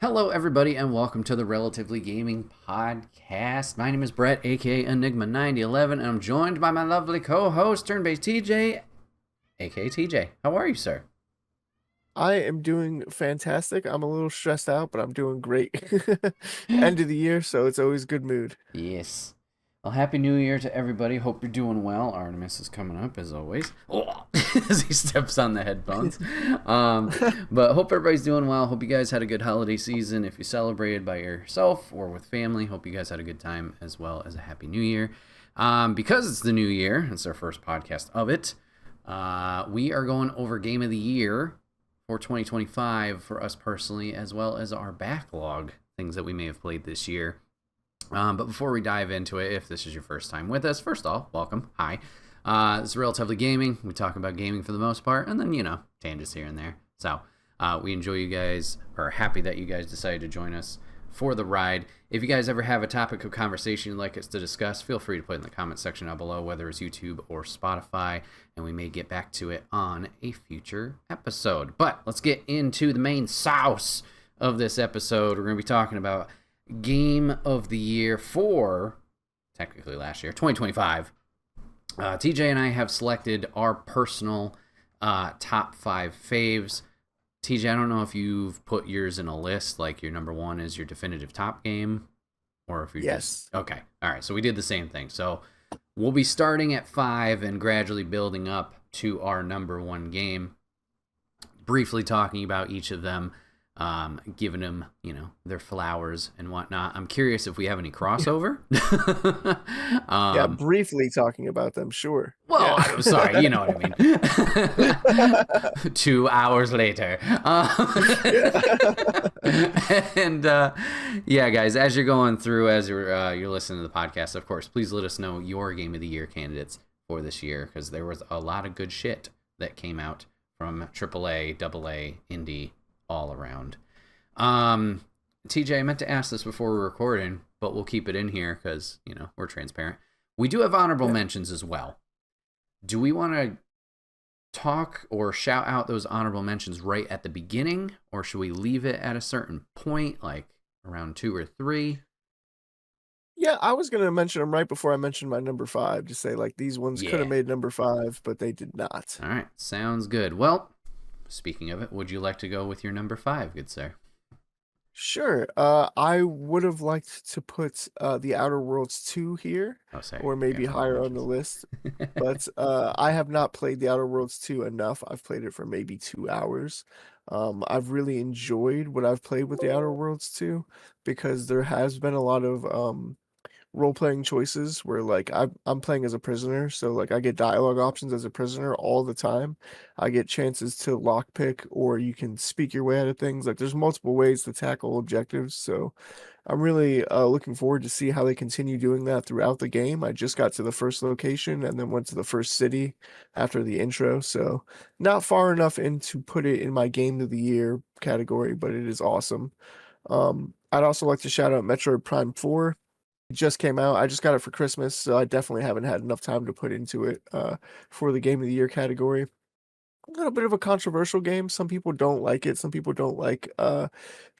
Hello, everybody, and welcome to the Relatively Gaming Podcast. My name is Bret, aka Enigma9011, and I'm joined by my lovely co-host, Turn-Based TJ, aka TJ. How are you, sir? I am doing fantastic. I'm a little stressed out, but I'm doing great. End of the year, so it's always good mood. Yes. Well, Happy New Year to everybody. Hope you're doing well. Artemis is coming up, as always. Oh, as he steps on the headphones. Um, but hope everybody's doing well. Hope you guys had a good holiday season. If you celebrated by yourself or with family, hope you guys had a good time as well as a Happy New Year. Because it's the new year, it's our first podcast of it. We are going over Game of the Year for 2025 for us personally, as well as our backlog, things that we may have played this year. But before we dive into it, if this is your first time with us, first off, welcome. Hi. This is Relatively Gaming. We talk about gaming for the most part, and then, tangents here and there. So we enjoy you guys, or happy that you guys decided to join us for the ride. If you guys ever have a topic of conversation you'd like us to discuss, feel free to put it in the comment section down below, whether it's YouTube or Spotify, and we may get back to it on a future episode. But let's get into the main sauce of this episode. We're going to be talking about Game of the Year for, technically last year, 2025. TJ and I have selected our personal top 5 faves. TJ, I don't know if you've put yours in a list, like your number 1 is your definitive top game, or if you're Yes. Okay, all right, so we did the same thing. So we'll be starting at 5 and gradually building up to our number 1 game, briefly talking about each of them, giving them, their flowers and whatnot. I'm curious if we have any crossover. Yeah, briefly talking about them, sure. Well, Yeah. I'm sorry, you know what I mean. 2 hours later. And yeah, guys, as you're going through, as you're listening to the podcast, of course, please let us know your Game of the Year candidates for this year, because there was a lot of good shit that came out from AAA, AA, Indie, all around. TJ, I meant to ask this before we were recording, but we'll keep it in here because, we're transparent. We do have honorable mentions as well. Do we want to talk or shout out those honorable mentions right at the beginning, or should we leave it at a certain point, like around 2 or 3? Yeah, I was going to mention them right before I mentioned my number 5, to say, like, these ones could have made number 5, but they did not. All right, sounds good. Well, speaking of it, would you like to go with your number 5, good sir? Sure. I would have liked to put The Outer Worlds 2 here, or maybe higher on the list. But I have not played The Outer Worlds 2 enough. I've played it for maybe 2 hours. I've really enjoyed what I've played with The Outer Worlds 2, because there has been a lot of role-playing choices where, like, I'm playing as a prisoner, so, like, I get dialogue options as a prisoner all the time. I get chances to lockpick, or you can speak your way out of things. Like, there's multiple ways to tackle objectives, so I'm really looking forward to see how they continue doing that throughout the game. I just got to the first location and then went to the first city after the intro, so not far enough in to put it in my Game of the Year category, but it is awesome. I'd also like to shout out Metroid Prime 4. It just came out. I just got it for Christmas, so I definitely haven't had enough time to put into it for the Game of the Year category. A little bit of a controversial game. Some people don't like it. Some people don't like the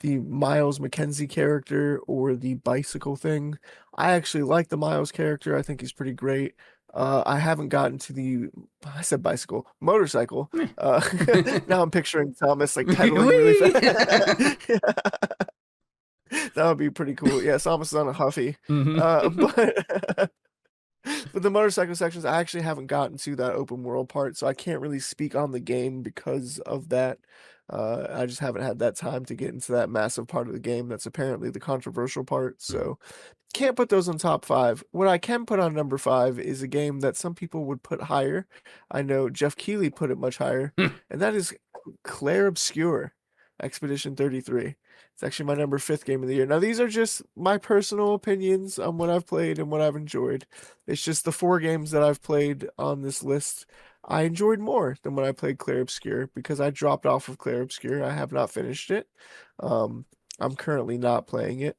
Miles McKenzie character or the bicycle thing. I actually like the Miles character. I think he's pretty great. I haven't gotten to I said bicycle, motorcycle. Now I'm picturing Thomas like pedaling really fast. That would be pretty cool. Yeah, Samus is on a Huffy. But but the motorcycle sections, I actually haven't gotten to that open world part, so I can't really speak on the game because of that. I just haven't had that time to get into that massive part of the game that's apparently the controversial part, so can't put those on top 5. What I can put on number 5 is a game that some people would put higher. I know Jeff Keighley put it much higher, and that is Claire Obscure Expedition 33. It's actually my number 5th game of the year. Now, these are just my personal opinions on what I've played and what I've enjoyed. It's just the 4 games that I've played on this list I enjoyed more than when I played Clair Obscur, because I dropped off of Clair Obscur. I have not finished it. I'm currently not playing it.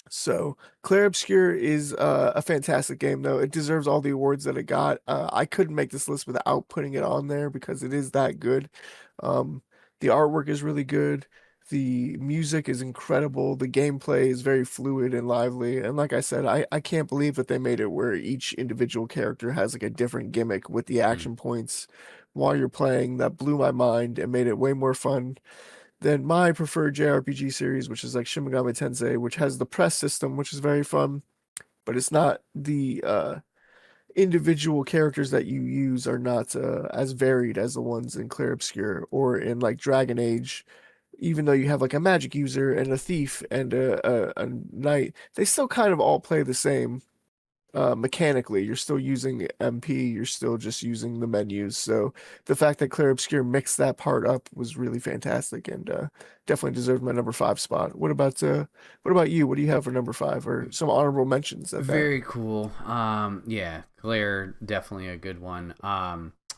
So Clair Obscur is a fantastic game, though. It deserves all the awards that it got. I couldn't make this list without putting it on there because it is that good. The artwork is really good. The music is incredible. The gameplay is very fluid and lively. And like I said, I can't believe that they made it where each individual character has like a different gimmick with the action points while you're playing. That blew my mind and made it way more fun than my preferred JRPG series, which is like Shin Megami Tensei, which has the press system, which is very fun, but it's not the individual characters that you use are not as varied as the ones in Clear Obscure or in like Dragon Age. Even though you have like a magic user and a thief and a knight, they still kind of all play the same mechanically. You're still using MP, you're still just using the menus. So the fact that Clear Obscure mixed that part up was really fantastic and definitely deserved my number 5 spot. What about you? What do you have for number 5 or some honorable mentions at that? Very cool. Yeah, Claire, definitely a good one.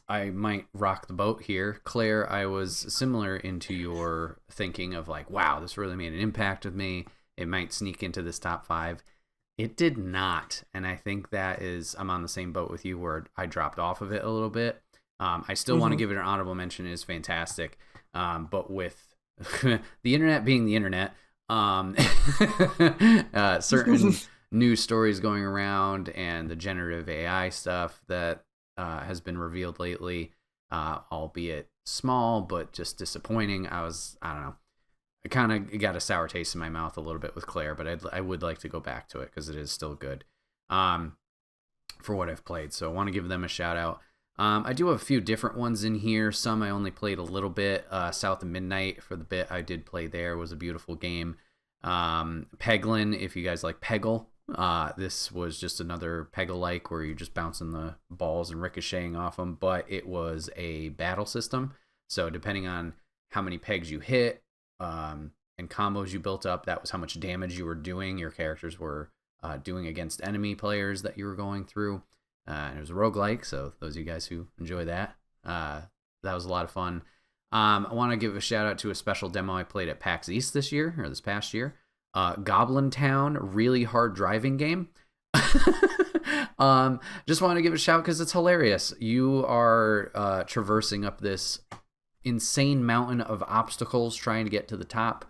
I might rock the boat here. Claire, I was similar into your thinking of like, wow, this really made an impact with me. It might sneak into this top 5. It did not, and I think that is, I'm on the same boat with you where I dropped off of it a little bit. I still want to give it an honorable mention. It is fantastic, but with the internet being the internet, certain news stories going around and the generative AI stuff that has been revealed lately, albeit small but just disappointing. I don't know. I kind of got a sour taste in my mouth a little bit with Claire, but I would like to go back to it because it is still good for what I've played. So I want to give them a shout out. I do have a few different ones in here. Some I only played a little bit. South of Midnight, for the bit I did play there, was a beautiful game. Peglin, if you guys like Peggle, this was just another Peggle-like where you're just bouncing the balls and ricocheting off them, but it was a battle system. So depending on how many pegs you hit, and combos you built up, that was how much damage you were doing, your characters were doing against enemy players that you were going through. And it was a roguelike, so those of you guys who enjoy that, that was a lot of fun. I want to give a shout out to a special demo I played at PAX East this past year. Goblin Town, really hard driving game. Just want to give a shout because it's hilarious. You are traversing up this insane mountain of obstacles trying to get to the top,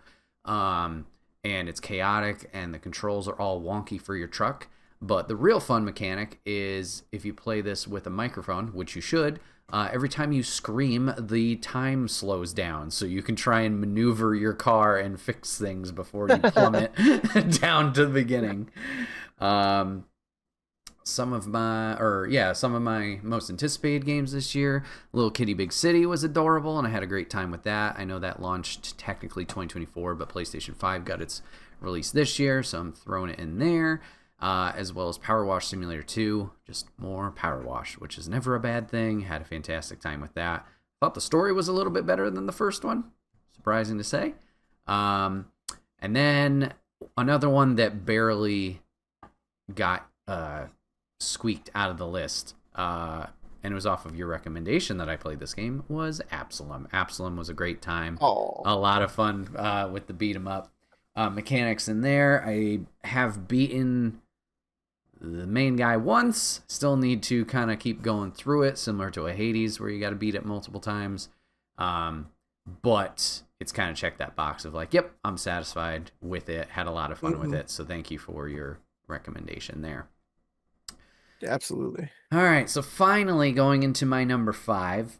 and it's chaotic and the controls are all wonky for your truck. But the real fun mechanic is if you play this with a microphone, which you should, every time you scream, the time slows down, so you can try and maneuver your car and fix things before you plummet down to the beginning. Some of my most anticipated games this year, Little Kitty Big City was adorable, and I had a great time with that. I know that launched technically 2024, but PlayStation 5 got its release this year, so I'm throwing it in there, as well as Power Wash Simulator 2, just more Power Wash, which is never a bad thing. Had a fantastic time with that. Thought the story was a little bit better than the first one, surprising to say. And then another one that barely got squeaked out of the list, and it was off of your recommendation that I played this game, was Absalom. Absalom was a great time. Aww. A lot of fun with the beat 'em up mechanics in there. I have beaten the main guy once, still need to kind of keep going through it, similar to a Hades where you got to beat it multiple times, but it's kind of checked that box of like, yep, I'm satisfied with it, had a lot of fun with it, so thank you for your recommendation there. Absolutely. All right, so finally going into my number 5.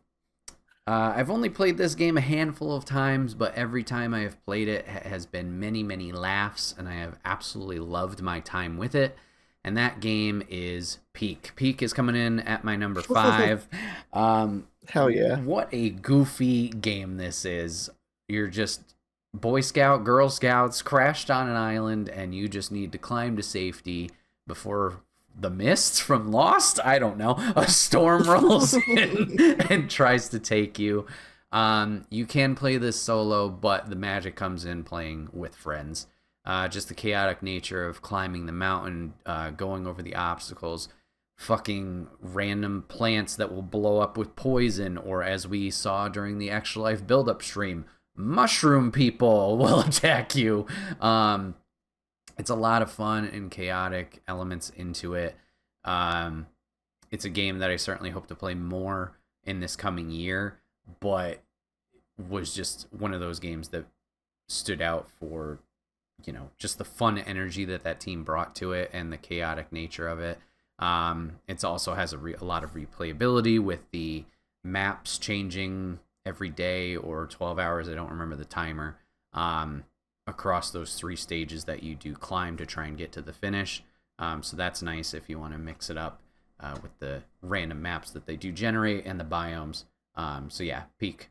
I've only played this game a handful of times, but every time I have played it has been many, many laughs, and I have absolutely loved my time with it. And that game is Peak. Peak is coming in at my number 5. Hell yeah. What a goofy game this is. You're just Boy Scout, Girl Scouts crashed on an island, and you just need to climb to safety before the mist from Lost, I don't know, a storm rolls in and tries to take you. You can play this solo, but the magic comes in playing with friends. Just the chaotic nature of climbing the mountain, going over the obstacles, fucking random plants that will blow up with poison, or as we saw during the Extra Life build-up stream, mushroom people will attack you. It's a lot of fun and chaotic elements into it. It's a game that I certainly hope to play more in this coming year, but was just one of those games that stood out for, just the fun energy that team brought to it and the chaotic nature of it. It also has a lot of replayability with the maps changing every day or 12 hours. I don't remember the timer. Across those 3 stages that you do climb to try and get to the finish. So that's nice if you want to mix it up with the random maps that they do generate and the biomes. So yeah, Peak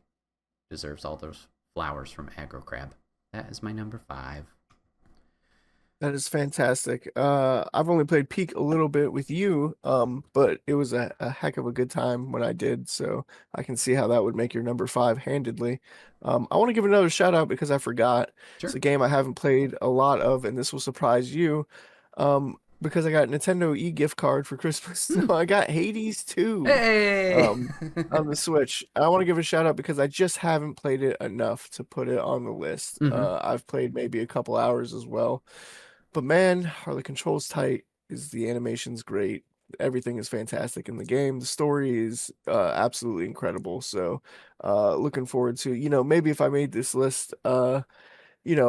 deserves all those flowers from Aggro Crab. That is my number 5. That is fantastic. I've only played Peak a little bit with you, but it was a heck of a good time when I did, so I can see how that would make your number 5 handedly. I want to give another shout out because I forgot. Sure. It's a game I haven't played a lot of, and this will surprise you. Because I got a Nintendo e-gift card for Christmas, so I got Hades 2 on the Switch. I want to give a shout out because I just haven't played it enough to put it on the list. I've played maybe a couple hours as well. But man, are the controls tight? Is the animation's great? Everything is fantastic in the game. The story is absolutely incredible. So, looking forward to, maybe if I made this list, a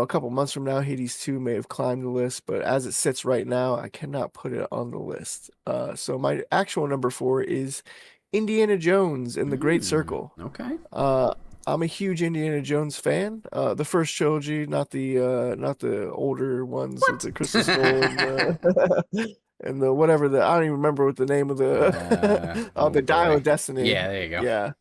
couple months from now, Hades 2 may have climbed the list, but as it sits right now, I cannot put it on the list. So my actual number 4 is Indiana Jones and the Great Circle. Okay. I'm a huge Indiana Jones fan. The first trilogy, not the older ones with the Crystal Skull and the whatever I don't even remember what the name of the the Dial of Destiny. Yeah, there you go. Yeah.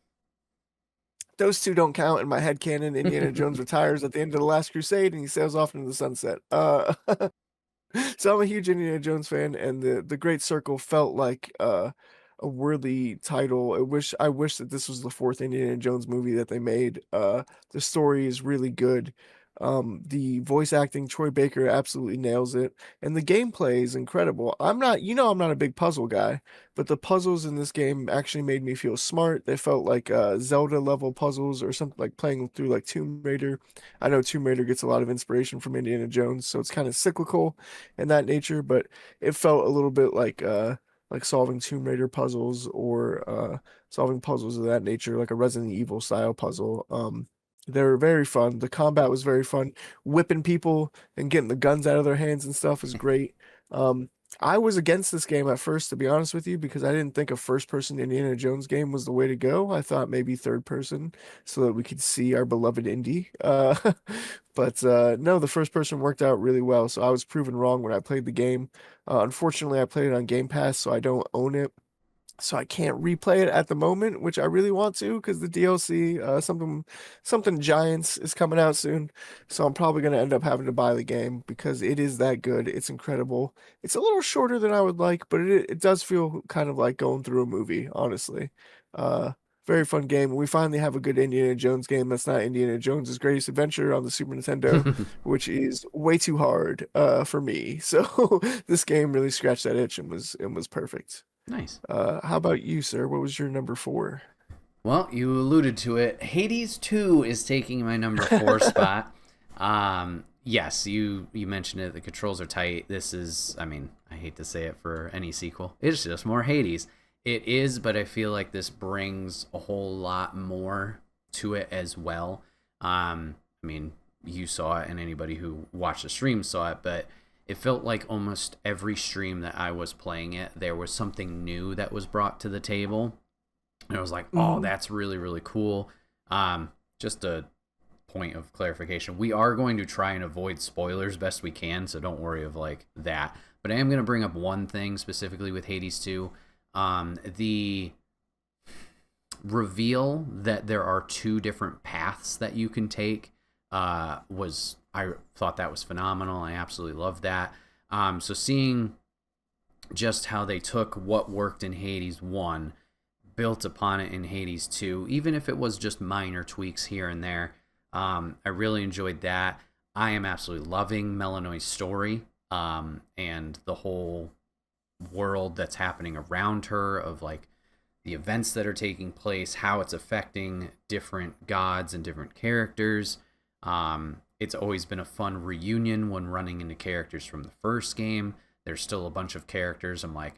Those 2 don't count in my headcanon. Indiana Jones retires at the end of the Last Crusade and he sails off into the sunset. So I'm a huge Indiana Jones fan, and the Great Circle felt like a worthy title. I wish that this was the 4th Indiana Jones movie that they made. The story is really good. The voice acting, Troy Baker absolutely nails it, and the gameplay is incredible. I'm not a big puzzle guy, but the puzzles in this game actually made me feel smart. They felt like Zelda level puzzles or something, like playing through like Tomb Raider. I know Tomb Raider gets a lot of inspiration from Indiana Jones, so it's kind of cyclical in that nature, but it felt a little bit like solving Tomb Raider puzzles or solving puzzles of that nature, like a Resident Evil style puzzle. They were very fun. The combat was very fun. Whipping people and getting the guns out of their hands and stuff was great. I was against this game at first, to be honest with you, because I didn't think a first-person Indiana Jones game was the way to go. I thought maybe third person so that we could see our beloved Indy. But no, the first person worked out really well, so I was proven wrong when I played the game. Unfortunately, I played it on Game Pass, so I don't own it. So I can't replay it at the moment, which I really want to because the DLC, something Giants is coming out soon. So I'm probably going to end up having to buy the game because it is that good. It's incredible. It's a little shorter than I would like, but it does feel kind of like going through a movie, honestly. Very fun game. We finally have a good Indiana Jones game that's not Indiana Jones' Greatest Adventure on the Super Nintendo, which is way too hard for me. So this game really scratched that itch and was perfect. Nice. How about you, sir? What was your number 4? Well, you alluded to it. Hades 2 is taking my number 4 spot. Yes, you mentioned it. The controls are tight. This is, I hate to say it for any sequel. It's just more Hades. It is, but I feel like this brings a whole lot more to it as well. You saw it, and anybody who watched the stream saw it, but it felt like almost every stream that I was playing it, there was something new that was brought to the table. And I was like, oh, that's really, really cool. Just a point of clarification. We are going to try and avoid spoilers best we can, so don't worry of like that. But I am going to bring up one thing specifically with Hades 2. The reveal that there are 2 different paths that you can take I thought that was phenomenal. I absolutely loved that. So seeing just how they took what worked in Hades 1, built upon it in Hades 2, even if it was just minor tweaks here and there, I really enjoyed that. I am absolutely loving Melanoi's story and the whole world that's happening around her, of like the events that are taking place, how it's affecting different gods and different characters. It's always been a fun reunion when running into characters from the first game. There's still a bunch of characters. I'm like,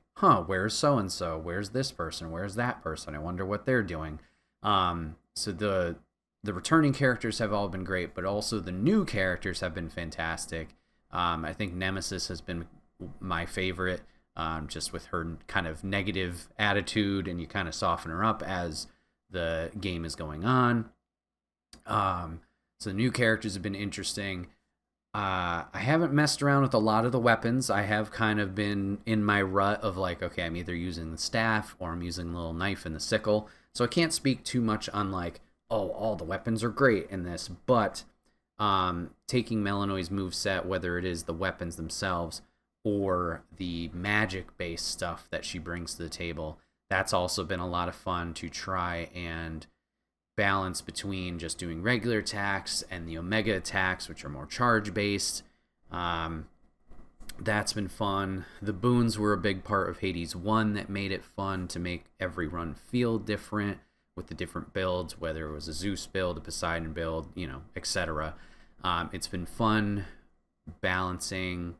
where's so-and-so? Where's this person? Where's that person? I wonder what they're doing. So the the returning characters have all been great, but also the new characters have been fantastic. I think Nemesis has been my favorite, just with her kind of negative attitude, and you kind of soften her up as the game is going on. So the new characters have been interesting. I haven't messed around with a lot of the weapons. I have kind of been in my rut of like, okay, I'm either using the staff or I'm using the little knife and the sickle. So I can't speak too much on like, oh, all the weapons are great in this, but taking Melanoi's moveset, whether it is the weapons themselves or the magic-based stuff that she brings to the table, that's also been a lot of fun to try and balance between just doing regular attacks and the Omega attacks, which are more charge-based. That's been fun. The boons were a big part of Hades 1 that made it fun to make every run feel different with the different builds, whether it was a Zeus build, a Poseidon build, etc. It's been fun balancing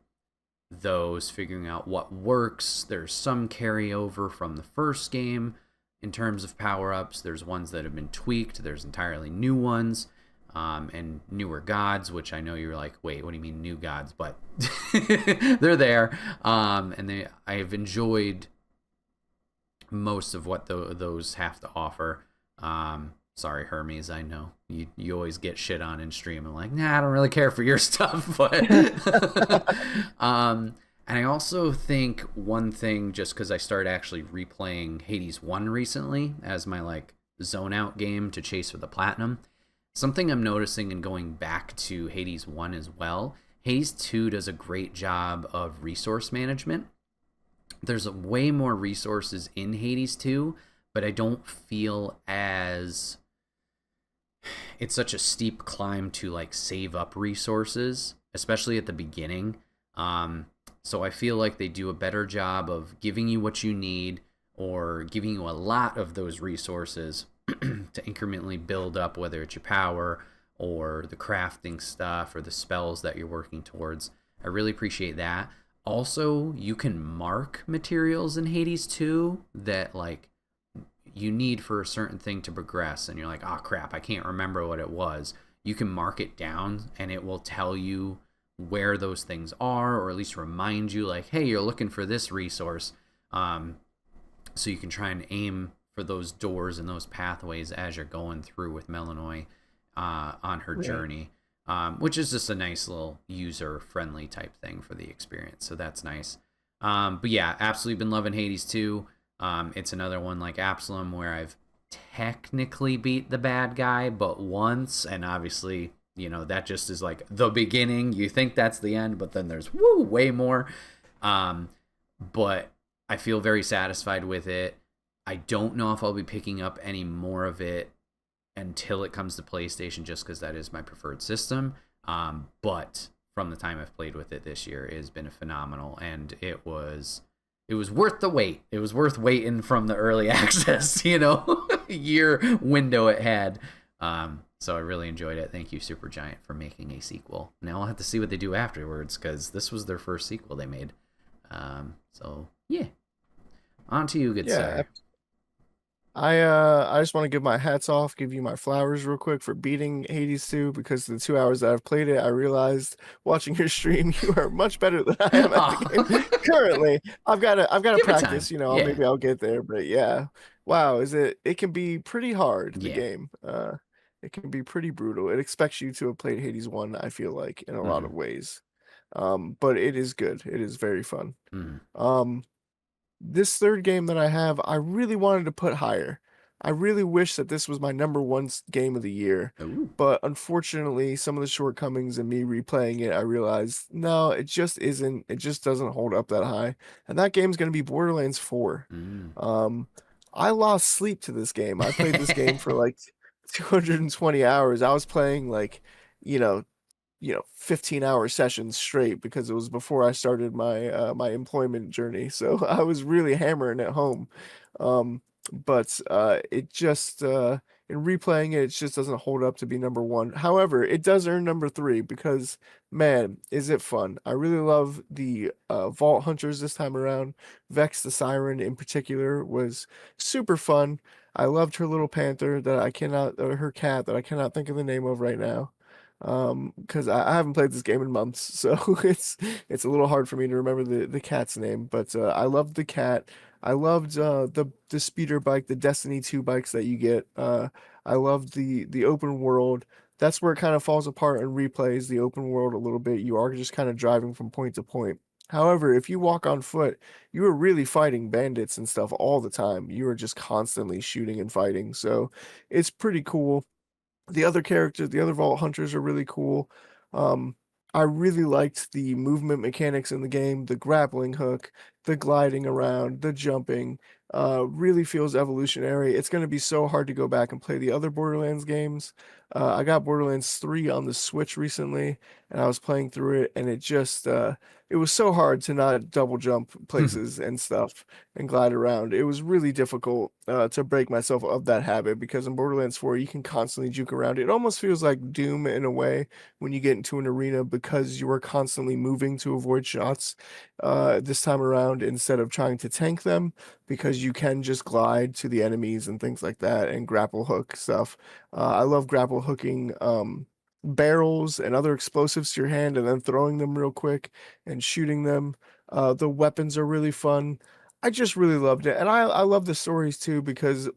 those, figuring out what works. There's some carryover from the first game in terms of power-ups. There's ones that have been tweaked. There's entirely new ones, and newer gods, which I know you're like, wait, what do you mean new gods? But they're there, and I have enjoyed most of what those have to offer. Sorry, Hermes, I know you always get shit on in stream. I'm like, nah, I don't really care for your stuff, but and I also think one thing, just because I started actually replaying Hades 1 recently as my like zone out game to chase for the platinum, something I'm noticing and going back to Hades 1 as well, Hades 2 does a great job of resource management. There's way more resources in Hades 2, but I don't feel as it's such a steep climb to like save up resources, especially at the beginning. So I feel like they do a better job of giving you what you need or giving you a lot of those resources to incrementally build up, whether it's your power or the crafting stuff or the spells that you're working towards. I really appreciate that. Also, you can mark materials in Hades 2 that like you need for a certain thing to progress, and you're like, oh crap, I can't remember what it was. You can mark it down and it will tell you where those things are, or at least remind you like, hey, you're looking for this resource, so you can try and aim for those doors and those pathways as you're going through with Melanoi on her journey, which is just a nice little user friendly type thing for the experience, so that's nice. But yeah, absolutely been loving Hades 2. It's another one like Absalom where I've technically beat the bad guy but once, and obviously that just is like the beginning. You think that's the end, but then there's way more. But I feel very satisfied with it. I don't know if I'll be picking up any more of it until it comes to PlayStation, just because that is my preferred system. But from the time I've played with it this year, it has been phenomenal, and it was worth the wait. It was worth waiting from the early access, year window it had. So I really enjoyed it. Thank you, Supergiant, for making a sequel. Now I'll have to see what they do afterwards, because this was their first sequel they made. So yeah, on to you, good sir. I just want to give my hats off, give you my flowers real quick for beating Hades 2, because the 2 hours that I've played it, I realized watching your stream you are much better than I am at the game currently. I've got to practice, maybe I'll get there, but yeah. Wow, it can be pretty hard, the game. It can be pretty brutal. It expects you to have played Hades 1, I feel like, in a lot of ways. But it is good. It is very fun. This third game that I have, I really wanted to put higher. I really wish that this was my number one game of the year. Ooh. But unfortunately, some of the shortcomings in me replaying it, I realized, no, it just isn't. It just doesn't hold up that high. And that game's going to be Borderlands 4. I lost sleep to this game. I played this game for like 220 hours. I was playing like, 15-hour sessions straight, because it was before I started my my employment journey. So I was really hammering at home. But it just in replaying it just doesn't hold up to be number one. However, it does earn number 3, because man, is it fun. I really love the Vault Hunters this time around. Vex the Siren in particular was super fun. I loved her little panther that I cannot, or her cat that I cannot think of the name of right now. Because I haven't played this game in months, so it's a little hard for me to remember the cat's name. But I loved the cat. I loved the speeder bike, the Destiny 2 bikes that you get. I loved the open world. That's where it kind of falls apart and replays the open world a little bit. You are just kind of driving from point to point. However, if you walk on foot, you are really fighting bandits and stuff all the time. You are just constantly shooting and fighting. So it's pretty cool. The other characters, the other Vault Hunters are really cool. Um, I really liked the movement mechanics in the game, the grappling hook, the gliding around, the jumping. Really feels evolutionary. It's going to be so hard to go back and play the other Borderlands games. I got Borderlands 3 on the Switch recently, and I was playing through it, and it was so hard to not double jump places and stuff and glide around. It was really difficult to break myself of that habit because in Borderlands 4 you can constantly juke around. It almost feels like Doom in a way when you get into an arena because you are constantly moving to avoid shots this time around instead of trying to tank them because you can just glide to the enemies and things like that and grapple hook stuff. I love grapple hooking barrels and other explosives to your hand and then throwing them real quick and shooting them. The weapons are really fun. I just really loved it. And I love the stories too because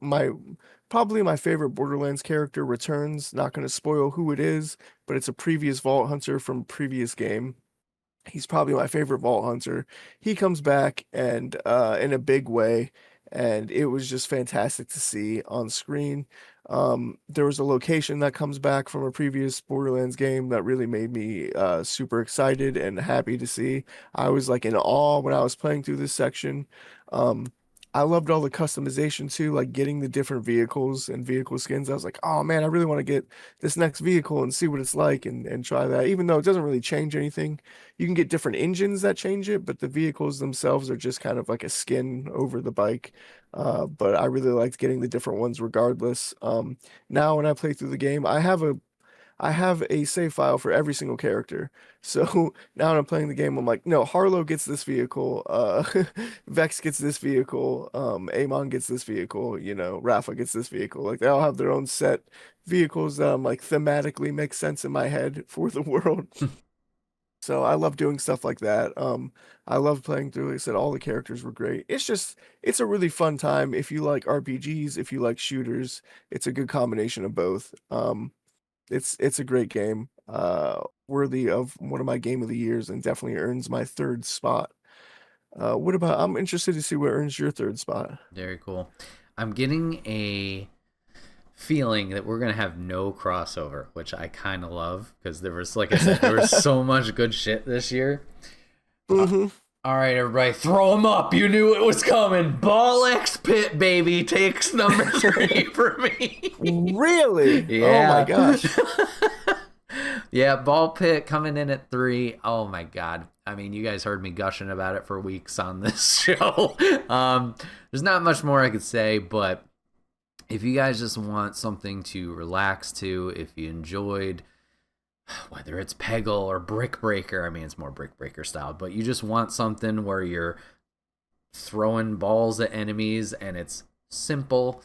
probably my favorite Borderlands character returns. Not going to spoil who it is, but it's a previous Vault Hunter from previous game. He's probably my favorite Vault Hunter. He comes back and in a big way, and it was just fantastic to see on screen. There was a location that comes back from a previous Borderlands game that really made me super excited and happy to see. I was like in awe when I was playing through this section. Um, I loved all the customization too, like getting the different vehicles and vehicle skins. I was like, oh man, I really want to get this next vehicle and see what it's like and try that. Even though it doesn't really change anything, you can get different engines that change it, but the vehicles themselves are just kind of like a skin over the bike. But I really liked getting the different ones regardless. Now when I play through the game, I have a save file for every single character. So now when I'm playing the game, I'm like, no, Harlow gets this vehicle, Vex gets this vehicle, Amon gets this vehicle, Rafa gets this vehicle. Like they all have their own set vehicles that I'm like thematically make sense in my head for the world. So I love doing stuff like that. I love playing through. Like I said, all the characters were great. It's a really fun time. If you like RPGs, if you like shooters, it's a good combination of both. It's a great game, worthy of one of my game of the years and definitely earns my third spot. I'm interested to see what earns your third spot. Very cool. I'm getting a feeling that we're going to have no crossover, which I kind of love because there was, like I said, there was so much good shit this year. Mm-hmm. All right, everybody, throw them up. You knew it was coming. Ball X Pit, baby, takes number 3 for me. Really? Yeah. Oh, my gosh. Yeah, Ball Pit coming in at 3. Oh, my God. I mean, you guys heard me gushing about it for weeks on this show. There's not much more I could say, but if you guys just want something to relax to, if you enjoyed whether it's Peggle or Brick Breaker, I mean, it's more Brick Breaker style, but you just want something where you're throwing balls at enemies and it's simple,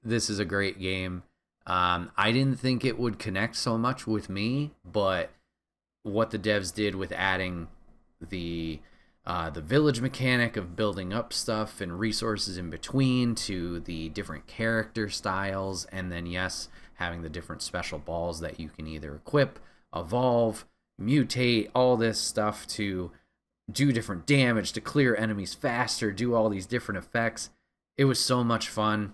this is a great game. I didn't think it would connect so much with me, but what the devs did with adding the village mechanic of building up stuff and resources in between to the different character styles, and then yes, having the different special balls that you can either equip, evolve, mutate, all this stuff to do different damage, to clear enemies faster, do all these different effects. It was so much fun.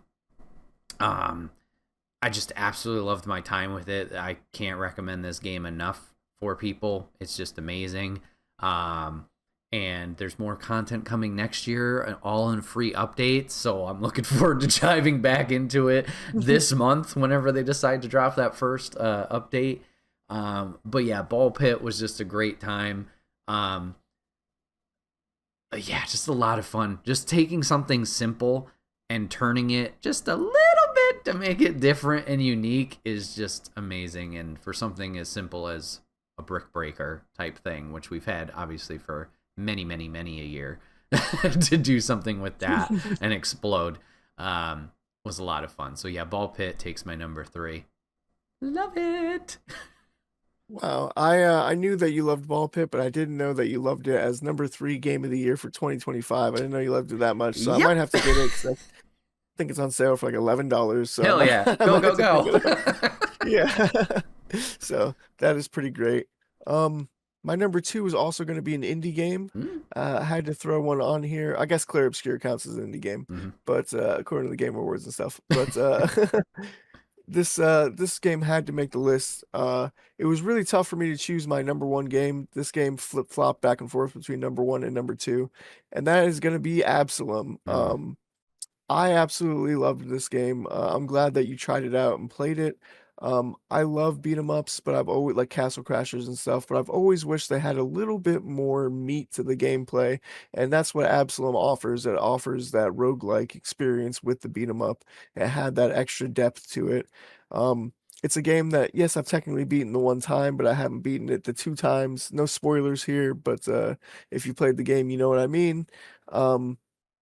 I just absolutely loved my time with it. I can't recommend this game enough for people. It's just amazing. And there's more content coming next year, all in free updates. So I'm looking forward to diving back into it this month whenever they decide to drop that first update. But yeah, Ball Pit was just a great time. Yeah, just a lot of fun. Just taking something simple and turning it just a little bit to make it different and unique is just amazing. And for something as simple as a Brick Breaker type thing, which we've had obviously for many a year to do something with that and explode. was a lot of fun. So yeah, Ball Pit takes my number 3. Love it. Wow, I knew that you loved Ball Pit, but I didn't know that you loved it as number 3 game of the year for 2025. I didn't know you loved it that much, so I might Yep. have to get it because I think it's on sale for like $11. So Hell yeah, I go might go have to pick go. it up. Yeah, so that is pretty great. My number 2 is also going to be an indie game. I had to throw one on here. I guess Clear Obscure counts as an indie game, but according to the Game Awards and stuff. But this game had to make the list. It was really tough for me to choose my number 1 game. This game flip-flopped back and forth between number 1 and number 2, and that is going to be Absalom. I absolutely loved this game. I'm glad that you tried it out and played it. I love beat 'em ups, but I've always like Castle Crashers and stuff, but I've always wished they had a little bit more meat to the gameplay, and that's what Absalom offers. It offers that roguelike experience with the beat 'em up. It had that extra depth to it. It's a game that, yes, I've technically beaten the 1 time, but I haven't beaten it the 2 times. No spoilers here, but if you played the game, you know what I mean.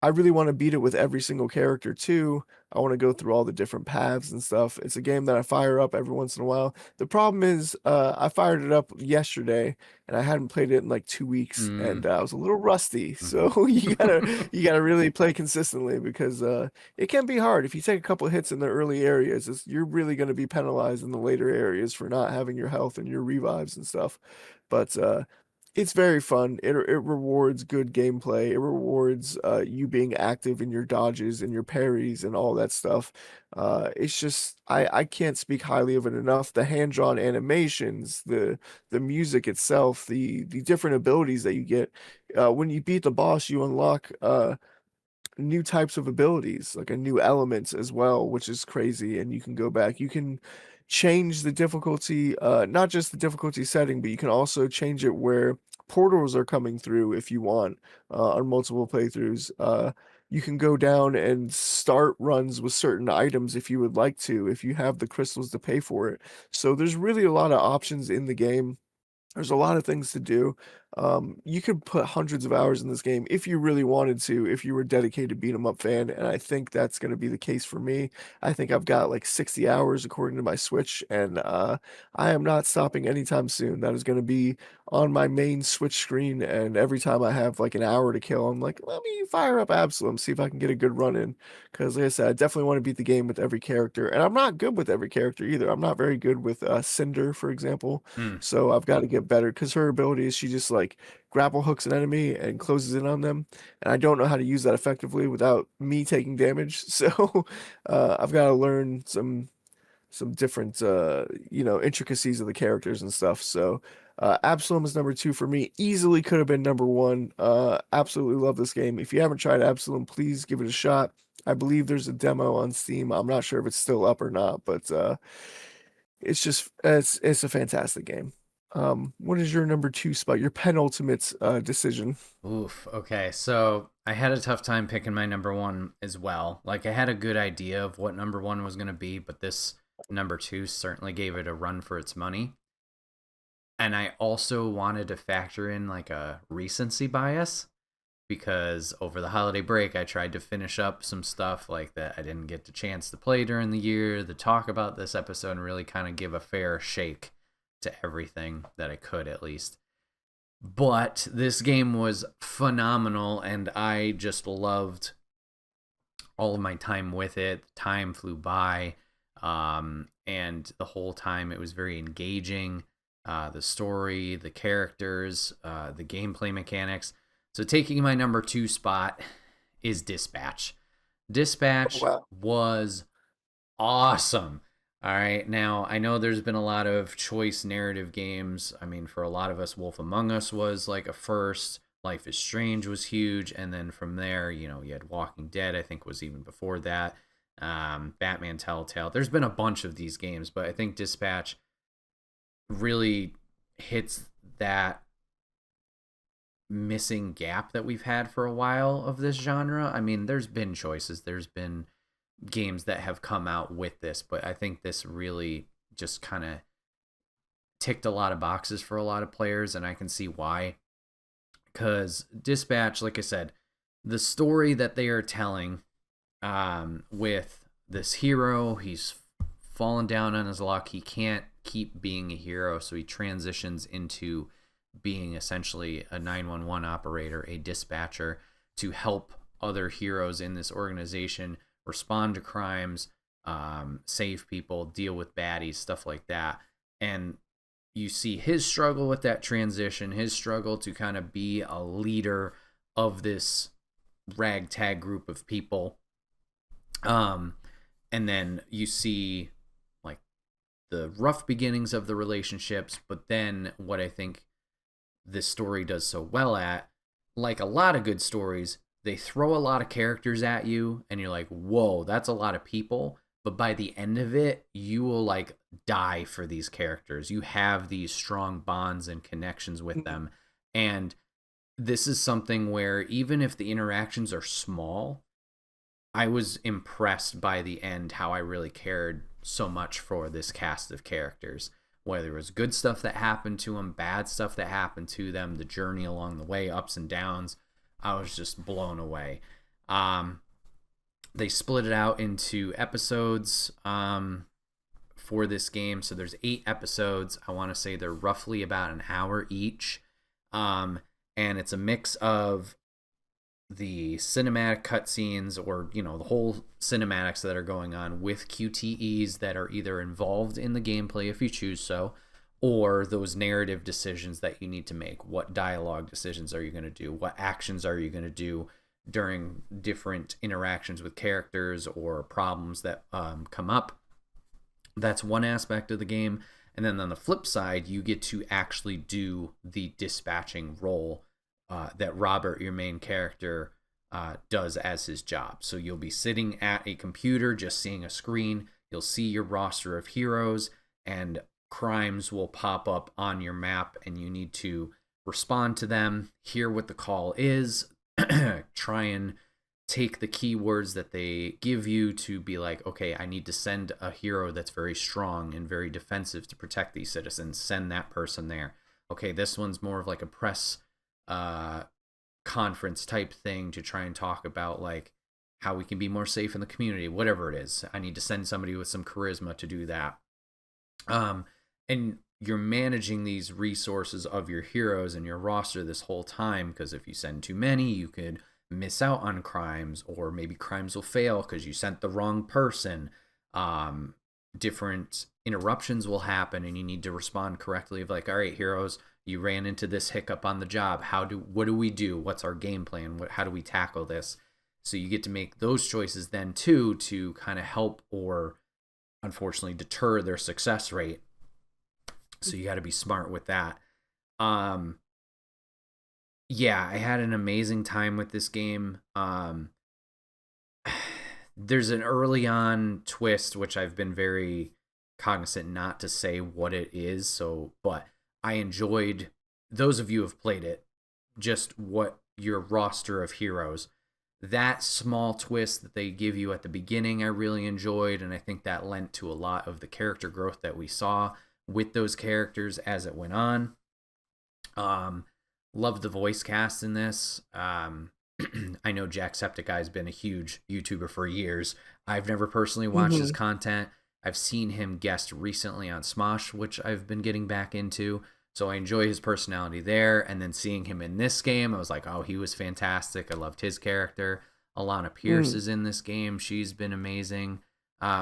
I really want to beat it with every single character too. I want to go through all the different paths and stuff. It's a game that I fire up every once in a while. The problem is, I fired it up yesterday and I hadn't played it in like 2 weeks, and I was a little rusty. So you gotta really play consistently because it can be hard. If you take a couple hits in the early areas, you're really going to be penalized in the later areas for not having your health and your revives and stuff. But it's very fun. It rewards good gameplay. It rewards you being active in your dodges and your parries and all that stuff. It's just I can't speak highly of it enough. The hand-drawn animations, the music itself, the different abilities that you get. When you beat the boss, you unlock new types of abilities, like a new element as well, which is crazy. And you can go back. You can change the difficulty, not just the difficulty setting, but you can also change it where portals are coming through if you want, on multiple playthroughs. You can go down and start runs with certain items if you would like to, if you have the crystals to pay for it. So there's really a lot of options in the game. There's a lot of things to do. You could put hundreds of hours in this game if you really wanted to, if you were a dedicated beat 'em up fan, and I think that's going to be the case for me. I think I've got like 60 hours according to my Switch, and I am not stopping anytime soon. That is going to be on my main Switch screen, and every time I have like an hour to kill, I'm like, let me fire up Absalom, see if I can get a good run in. Because like I said, I definitely want to beat the game with every character, and I'm not good with every character either. I'm not very good with Cinder, for example. So I've got to get better because her ability is she just like grapple hooks an enemy and closes in on them, and I don't know how to use that effectively without me taking damage. So I've got to learn some different intricacies of the characters and stuff. So Absalom is number 2 for me. Easily could have been number 1. Absolutely love this game. If you haven't tried Absalom, please give it a shot. I believe there's a demo on Steam. I'm not sure if it's still up or not, but it's a fantastic game. What is your number 2 spot? Your penultimate decision? Oof. Okay. So I had a tough time picking my number 1 as well. Like I had a good idea of what number 1 was going to be, but this number 2 certainly gave it a run for its money. And I also wanted to factor in like a recency bias because over the holiday break, I tried to finish up some stuff like that I didn't get the chance to play during the year, to talk about this episode, and really kind of give a fair shake to everything that I could at least. But this game was phenomenal, and I just loved all of my time with it. Time flew by, and the whole time it was very engaging. The story, the characters, the gameplay mechanics. So taking my number 2 spot is Dispatch. Dispatch was awesome. All right. Now, I know there's been a lot of choice narrative games. I mean, for a lot of us, Wolf Among Us was like a first. Life is Strange was huge. And then from there, you had Walking Dead, I think was even before that. Batman Telltale. There's been a bunch of these games, but I think Dispatch really hits that missing gap that we've had for a while of this genre. I mean, there's been choices. There's been games that have come out with this, but I think this really just kind of ticked a lot of boxes for a lot of players, and I can see why. Because Dispatch, like I said, the story that they are telling with this hero. He's fallen down on his luck. He can't keep being a hero, so he transitions into being essentially a 911 operator, a dispatcher, to help other heroes in this organization respond to crimes, save people, deal with baddies, stuff like that. And you see his struggle with that transition, his struggle to kind of be a leader of this ragtag group of people. And then you see like the rough beginnings of the relationships, but then what I think this story does so well at, like a lot of good stories, they throw a lot of characters at you and you're like, whoa, that's a lot of people. But by the end of it, you will like die for these characters. You have these strong bonds and connections with them. And this is something where even if the interactions are small, I was impressed by the end how I really cared so much for this cast of characters. Whether it was good stuff that happened to them, bad stuff that happened to them, the journey along the way, ups and downs, I was just blown away. They split it out into episodes for this game. So there's 8 episodes. I want to say they're roughly about an hour each. And it's a mix of the cinematic cutscenes, or the whole cinematics that are going on, with QTEs that are either involved in the gameplay if you choose so, or those narrative decisions that you need to make. What dialogue decisions are you going to do? What actions are you going to do during different interactions with characters or problems that come up? That's one aspect of the game. And then on the flip side, you get to actually do the dispatching role that Robert, your main character, does as his job. So you'll be sitting at a computer, just seeing a screen. You'll see your roster of heroes, and crimes will pop up on your map, and you need to respond to them, hear what the call is, try and take the keywords that they give you to be like, okay, I need to send a hero that's very strong and very defensive to protect these citizens. Send that person there. Okay, this one's more of like a press conference type thing to try and talk about like how we can be more safe in the community, whatever it is. I need to send somebody with some charisma to do that. And you're managing these resources of your heroes and your roster this whole time, because if you send too many, you could miss out on crimes, or maybe crimes will fail because you sent the wrong person. Different interruptions will happen and you need to respond correctly of like, all right, heroes, you ran into this hiccup on the job. What do we do? What's our game plan? How do we tackle this? So you get to make those choices then too, to kind of help or unfortunately deter their success rate. So you got to be smart with that. Yeah, I had an amazing time with this game. There's an early on twist, which I've been very cognizant not to say what it is. But I enjoyed, those of you who have played it, just what your roster of heroes, that small twist that they give you at the beginning, I really enjoyed. And I think that lent to a lot of the character growth that we saw with those characters as it went on. Loved the voice cast in this. I know Jacksepticeye has been a huge YouTuber for years. I've never personally watched his content. I've seen him guest recently on Smosh, which I've been getting back into. So I enjoy his personality there. And then seeing him in this game, I was like, oh, he was fantastic. I loved his character. Alana Pierce is in this game. She's been amazing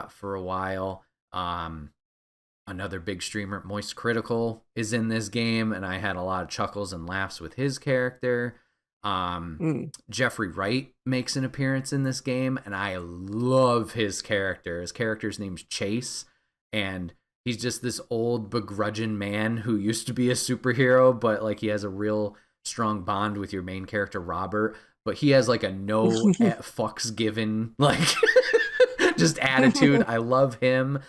for a while. Another big streamer, Moist Critical, is in this game, and I had a lot of chuckles and laughs with his character. Jeffrey Wright makes an appearance in this game, and I love his character. His character's name's Chase, and he's just this old begrudging man who used to be a superhero, but like he has a real strong bond with your main character, Robert. But he has like a no fucks given, like just attitude. I love him.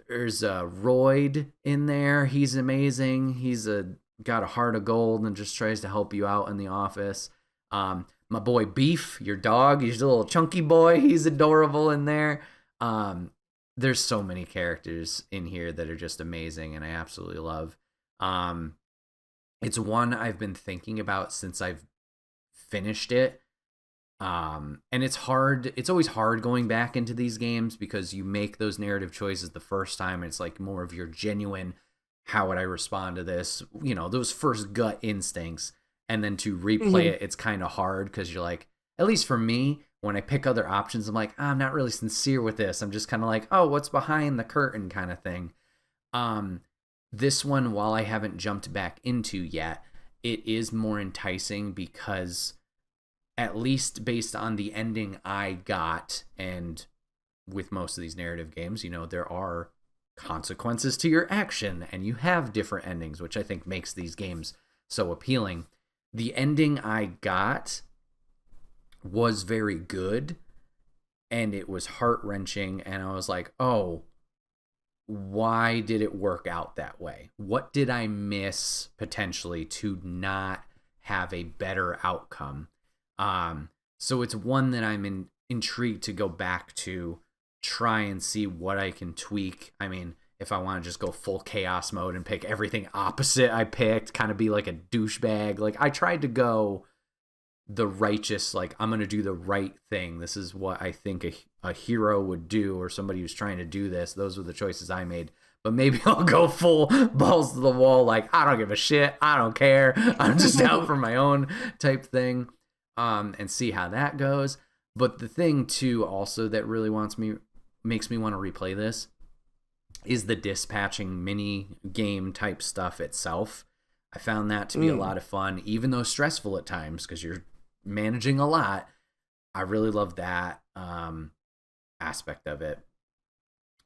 There's Royd in there. He's amazing. He's got a heart of gold and just tries to help you out in the office. My boy Beef, your dog, he's a little chunky boy. He's adorable in there. There's so many characters in here that are just amazing and I absolutely love. It's one I've been thinking about since I've finished it. And it's always hard going back into these games because you make those narrative choices the first time, and it's like more of your genuine, how would I respond to this, those first gut instincts. And then to replay it, it's kind of hard because you're like, at least for me, when I pick other options, I'm like, I'm not really sincere with this. I'm just kind of like, oh, what's behind the curtain kind of thing. This one, while I haven't jumped back into yet, it is more enticing because, at least based on the ending I got, and with most of these narrative games, there are consequences to your action and you have different endings, which I think makes these games so appealing. The ending I got was very good and it was heart-wrenching, and I was like, oh, why did it work out that way? What did I miss potentially to not have a better outcome? So it's one that I'm intrigued to go back to, try and see what I can tweak. I mean, if I want to just go full chaos mode and pick everything opposite I picked, kind of be like a douchebag. Like, I tried to go the righteous, like, I'm going to do the right thing. This is what I think a hero would do, or somebody who's trying to do this. Those were the choices I made. But maybe I'll go full balls to the wall, like, I don't give a shit. I don't care. I'm just out for my own type thing. And see how that goes. But the thing too, also, that really makes me want to replay this is the dispatching mini game type stuff itself. I found that to be a lot of fun, even though stressful at times because you're managing a lot. I really love that aspect of it.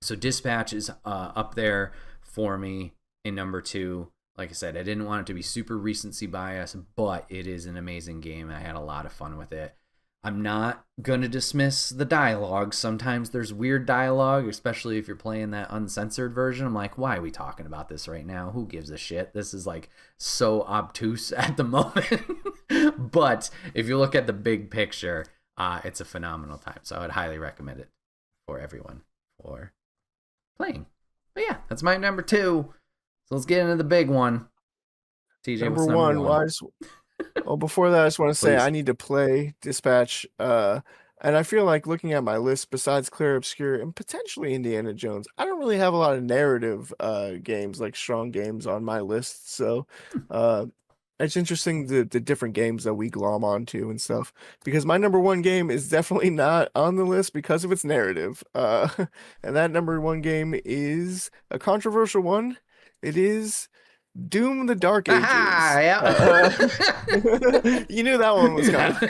So Dispatch is up there for me in number 2. Like I said, I didn't want it to be super recency bias, but it is an amazing game. I had a lot of fun with it. I'm not going to dismiss the dialogue. Sometimes there's weird dialogue, especially if you're playing that uncensored version. I'm like, why are we talking about this right now? Who gives a shit? This is like so obtuse at the moment. But if you look at the big picture, it's a phenomenal time. So I would highly recommend it for everyone for playing. But yeah, that's my number 2. So let's get into the big one. TJ, number what's number 1? Well, before that, I just want to say I need to play Dispatch. And I feel like, looking at my list, besides Clear Obscure and potentially Indiana Jones, I don't really have a lot of narrative games, like strong games, on my list. So it's interesting the different games that we glom onto and stuff, because my number 1 game is definitely not on the list because of its narrative. And that number 1 game is a controversial one. It is Doom: The Dark Ages. You knew that one was coming.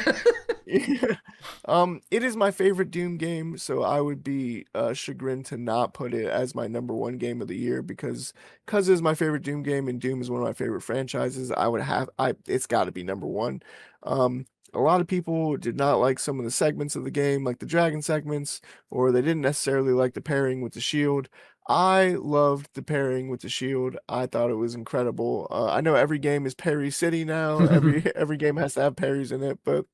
It is my favorite Doom game, so I would be chagrined to not put it as my number 1 game of the year, because it is my favorite Doom game and Doom is one of my favorite franchises. It's got to be number 1. A lot of people did not like some of the segments of the game, like the dragon segments, or they didn't necessarily like the pairing with the shield. I loved the pairing with the shield. I thought it was incredible. I know every game is Parry City now. Every game has to have parries in it, but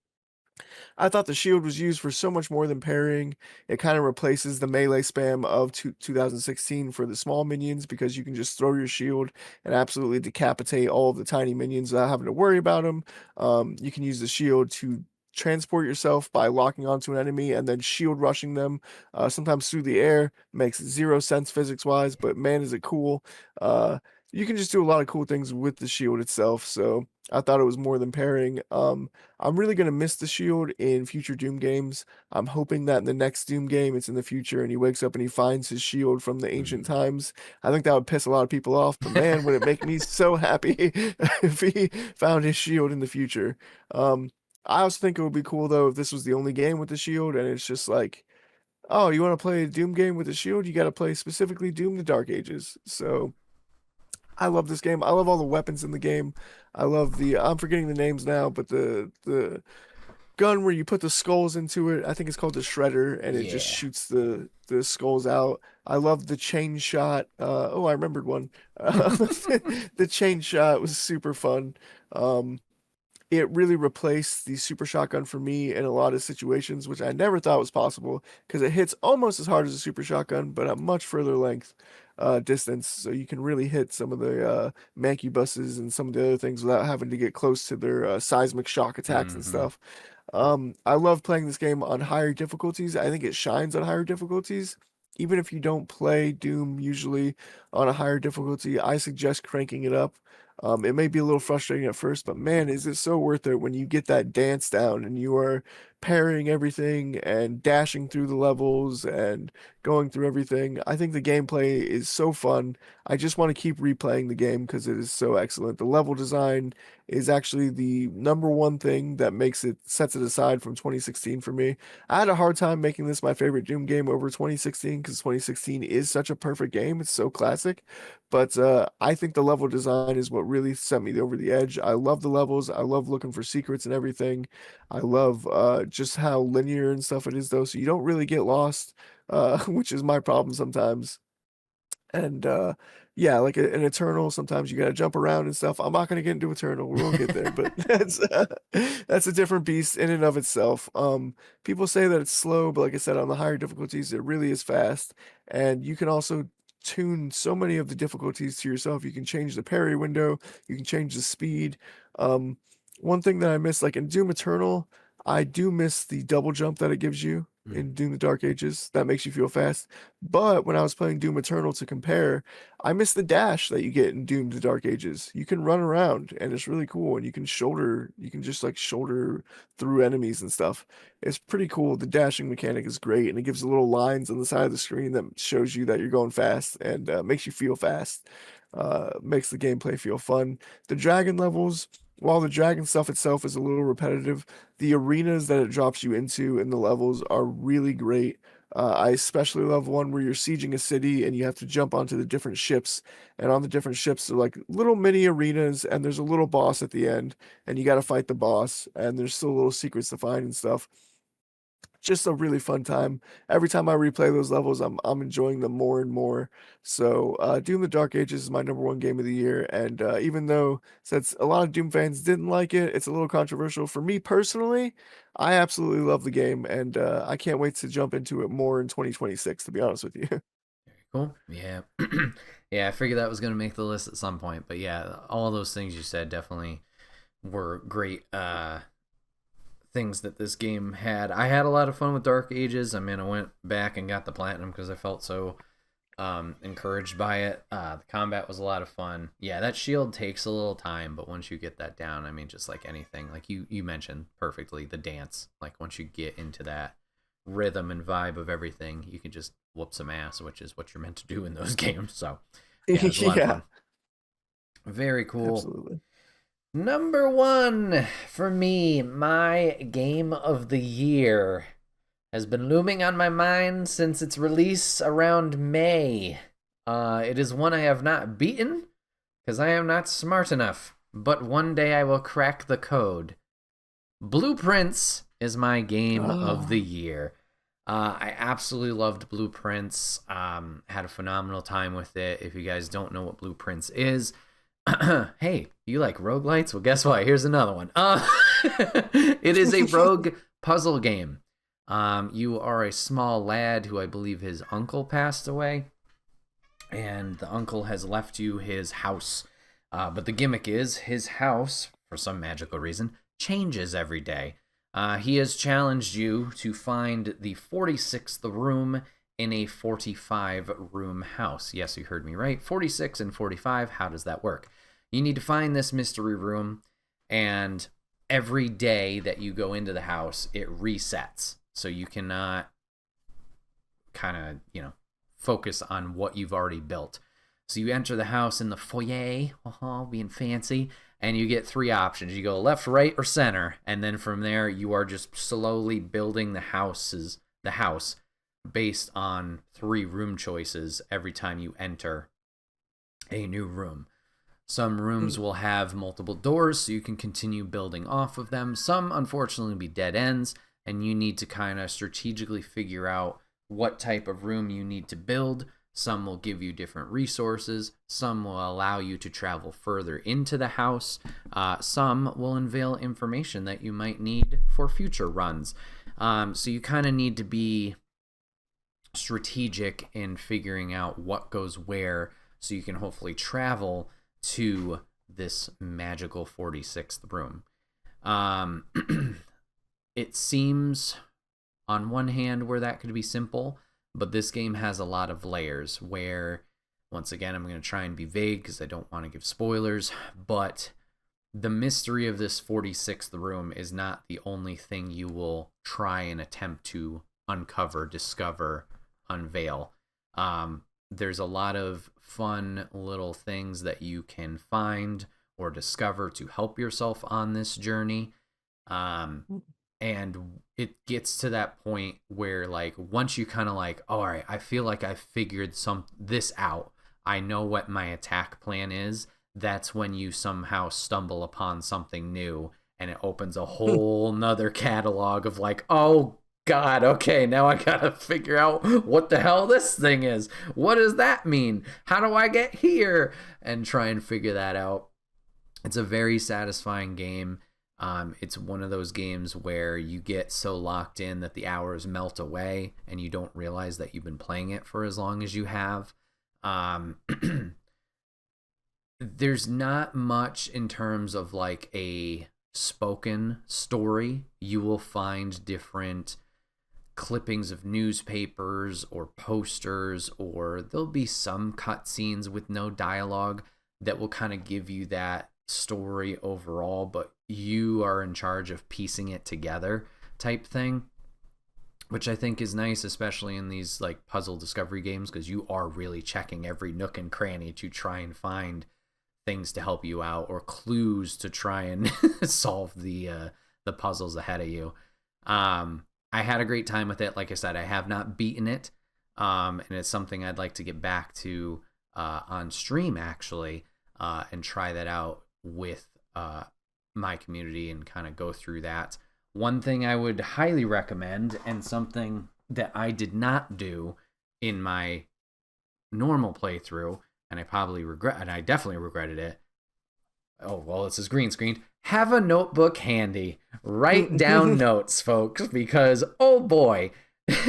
I thought the shield was used for so much more than parrying. It kind of replaces the melee spam of 2016 for the small minions, because you can just throw your shield and absolutely decapitate all of the tiny minions without having to worry about them. You can use the shield to transport yourself by locking onto an enemy and then shield rushing them, sometimes through the air. Makes 0 sense physics wise, but man, is it cool. You can just do a lot of cool things with the shield itself, so I thought it was more than pairing. I'm really gonna miss the shield in future Doom games. I'm hoping that in the next Doom game, it's in the future and he wakes up and he finds his shield from the ancient times. I think that would piss a lot of people off, but man, would it make me so happy if he found his shield in the future. I also think it would be cool though if this was the only game with the shield, and it's just like, oh, you want to play a Doom game with a shield? You got to play specifically Doom: The Dark Ages. So I love this game. I love all the weapons in the game. I love I'm forgetting the names now, but the gun where you put the skulls into it, I think it's called the Shredder, and it just shoots the skulls out. I love the chain shot. Oh, I remembered one. The chain shot was super fun. It really replaced the super shotgun for me in a lot of situations, which I never thought was possible, because it hits almost as hard as a super shotgun, but at much further length distance. So you can really hit some of the Mankey buses and some of the other things without having to get close to their seismic shock attacks and stuff. I love playing this game on higher difficulties. I think it shines on higher difficulties. Even if you don't play Doom usually on a higher difficulty, I suggest cranking it up. It may be a little frustrating at first, but man, is it so worth it when you get that dance down and you are parrying everything and dashing through the levels and going through everything. I think the gameplay is so fun. I just want to keep replaying the game because it is so excellent. The level design is actually the number one thing that sets it aside from 2016 for me. I had a hard time making this my favorite Doom game over 2016 because 2016 is such a perfect game. It's so classic. But I think the level design is what really set me over the edge. I love the levels. I love looking for secrets and everything. I love just how linear and stuff it is, though. So you don't really get lost, which is my problem sometimes. And yeah, like an Eternal, sometimes you gotta jump around and stuff. I'm not gonna get into Eternal. We won't get there, but that's a different beast in and of itself. People say that it's slow, but like I said, on the higher difficulties, it really is fast. And you can also tune so many of the difficulties to yourself. You can change the parry window, you can change the speed. Um, One thing that I miss, like in Doom Eternal, I do miss the double jump that it gives you in Doom the Dark Ages. That makes you feel fast. But when I was playing Doom Eternal to compare, I miss the dash that you get in Doom the Dark Ages. You can run around and it's really cool, and you can just like shoulder through enemies and stuff. It's pretty cool. The dashing mechanic is great, and it gives little lines on the side of the screen that shows you that you're going fast and makes you feel fast. Makes the gameplay feel fun. The dragon levels, while the dragon stuff itself is a little repetitive, the arenas that it drops you into in the levels are really great. I especially love one where you're sieging a city and you have to jump onto the different ships. And on the different ships, they're like little mini arenas, and there's a little boss at the end, and you got to fight the boss. And there's still little secrets to find and stuff. Just a really fun time. Every time I replay those levels, I'm enjoying them more and more. So, Doom: The Dark Ages is my number one game of the year, and even though since a lot of Doom fans didn't like it, it's a little controversial for me personally. I absolutely love the game, and I can't wait to jump into it more in 2026. To be honest with you. Very cool. Yeah, yeah. I figured that was gonna make the list at some point, but yeah, all those things you said definitely were great. Things that this game had. I had a lot of fun with Dark Ages. I mean, I went back and got the platinum because I felt so encouraged by it. The combat was a lot of fun. Yeah, that shield takes a little time, but once you get that down, I mean, just like anything, like you mentioned perfectly, the dance. Like once you get into that rhythm and vibe of everything, you can just whoop some ass, which is what you're meant to do in those games. So yeah, it's a lot of fun. Very cool. Absolutely. Number one for me, my game of the year has been looming on my mind since its release around May. It is one I have not beaten because I am not smart enough, but one day I will crack the code. Blueprints is my game of the year. I absolutely loved Blueprints. Had a phenomenal time with it. If you guys don't know what Blueprints is, hey, you like roguelites? Well, guess what? Here's another one. It is a rogue puzzle game. You are a small lad who I believe his uncle passed away, and the uncle has left you his house. But the gimmick is his house, for some magical reason, changes every day. He has challenged you to find the 46th room in a 45-room house. Yes, you heard me right. 46 and 45. How does that work? You need to find this mystery room, and every day that you go into the house, it resets. So you cannot kind of, focus on what you've already built. So you enter the house in the foyer, being fancy, and you get three options. You go left, right, or center, and then from there you are just slowly building the house based on 3 room choices every time you enter a new room. Some rooms will have multiple doors, so you can continue building off of them. Some, unfortunately, will be dead ends, and you need to kind of strategically figure out what type of room you need to build. Some will give you different resources. Some will allow you to travel further into the house. Some will unveil information that you might need for future runs. So you kind of need to be strategic in figuring out what goes where so you can hopefully travel to this magical 46th room. it seems on one hand where that could be simple, but this game has a lot of layers where, once again, I'm going to try and be vague because I don't want to give spoilers, but the mystery of this 46th room is not the only thing you will try and attempt to uncover, discover, unveil. There's a lot of fun little things that you can find or discover to help yourself on this journey. And it gets to that point where, like, once you kind of like, oh, all right, I feel like I figured this out. I know what my attack plan is. That's when you somehow stumble upon something new, and it opens a whole nother catalog of like, oh God, okay, now I gotta figure out what the hell this thing is. What does that mean? How do I get here? And try and figure that out. It's a very satisfying game. It's one of those games where you get so locked in that the hours melt away and you don't realize that you've been playing it for as long as you have. There's not much in terms of like a spoken story. You will find different clippings of newspapers or posters, or there'll be some cutscenes with no dialogue that will kind of give you that story overall, but you are in charge of piecing it together type thing, which I think is nice, especially in these like puzzle discovery games, because you are really checking every nook and cranny to try and find things to help you out or clues to try and solve the puzzles ahead of you. I had a great time with it. Like I said, I have not beaten it, and it's something I'd like to get back to on stream actually, and try that out with my community and kind of go through that. One thing I would highly recommend, and something that I did not do in my normal playthrough, and I probably regret, and I definitely regretted it. Oh, well, this is green screen. Have a notebook handy. Write down notes, folks, because, oh boy,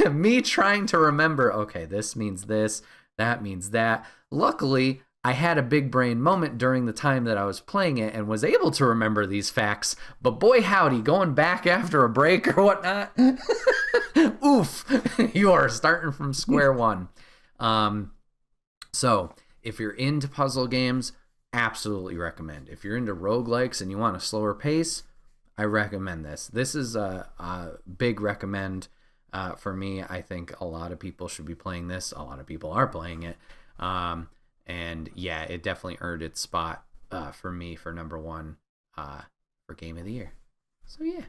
me trying to remember, okay, this means this, that means that. Luckily, I had a big brain moment during the time that I was playing it and was able to remember these facts. But boy, howdy, going back after a break or whatnot, oof, you are starting from square one. So if you're into puzzle games, absolutely recommend. If you're into roguelikes and you want a slower pace, I recommend this. This is a big recommend for me. I think a lot of people should be playing this. A lot of people are playing it. And yeah, it definitely earned its spot for me for number one for Game of the Year. So yeah.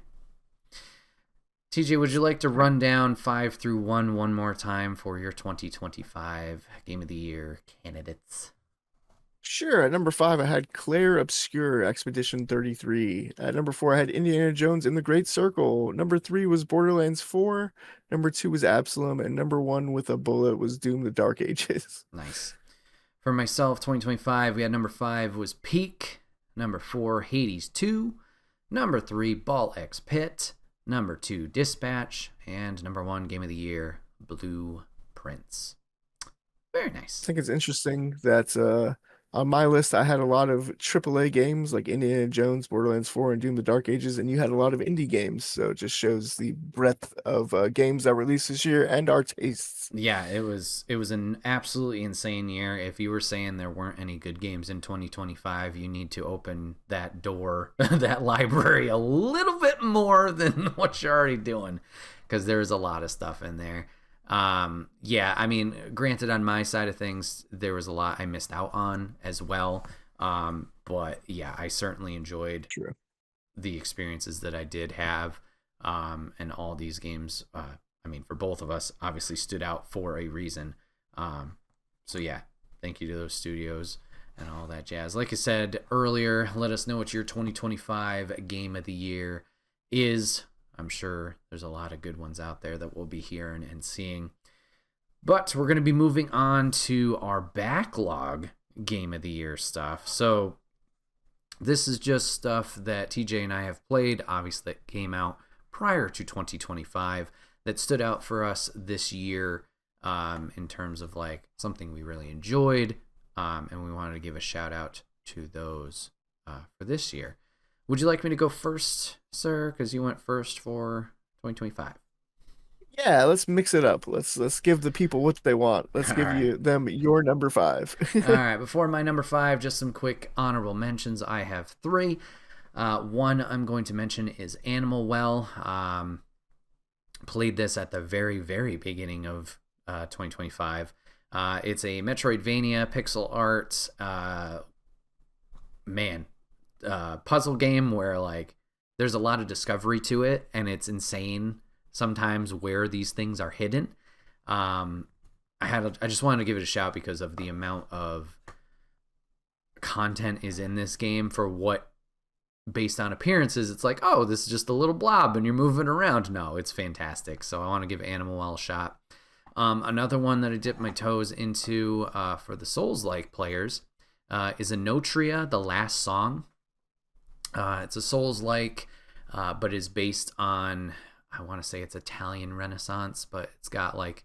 TJ, would you like to run down 5 through 1 more time for your 2025 Game of the Year candidates? Sure. At number 5, I had Claire Obscure Expedition 33. At number 4, I had Indiana Jones in the Great Circle. Number 3 was Borderlands 4. Number 2 was Absalom. And number 1 with a bullet was Doom the Dark Ages. Nice. For myself, 2025, we had number 5 was Peak. Number 4, Hades 2. Number 3, Ball X Pit. Number 2, Dispatch. And number 1, Game of the Year, Blue Prince. Very nice. I think it's interesting that on my list, I had a lot of AAA games like Indiana Jones, Borderlands 4, and Doom the Dark Ages, and you had a lot of indie games. So it just shows the breadth of games that released this year and our tastes. Yeah, it was an absolutely insane year. If you were saying there weren't any good games in 2025, you need to open that door, that library a little bit more than what you're already doing, because there's a lot of stuff in there. Yeah, I mean, granted, on my side of things, there was a lot I missed out on as well. But yeah, I certainly enjoyed the experiences that I did have. And all these games, I mean, for both of us, obviously stood out for a reason. So yeah, thank you to those studios and all that jazz. Like I said earlier, let us know what your 2025 Game of the Year is. I'm sure there's a lot of good ones out there that we'll be hearing and seeing. But we're going to be moving on to our backlog Game of the Year stuff. So this is just stuff that TJ and I have played, obviously that came out prior to 2025, that stood out for us this year in terms of like something we really enjoyed. And we wanted to give a shout out to those for this year. Would you like me to go first, sir? Because you went first for 2025. Yeah, let's mix it up. Let's give the people what they want. Let's All give right. them your number 5. All right. Before my number 5, just some quick honorable mentions. I have 3. One I'm going to mention is Animal Well. Played this at the very, very beginning of 2025. It's a Metroidvania pixel art puzzle game where like there's a lot of discovery to it, and it's insane sometimes where these things are hidden. I just wanted to give it a shout because of the amount of content is in this game for what, based on appearances, it's like, oh, this is just a little blob and you're moving around. No, it's fantastic. So I want to give Animal Well a shot. Another one that I dipped my toes into for the Souls-like players is Anotria, The Last Song. It's a Souls-like, but is based on, I want to say it's Italian Renaissance, but it's got like,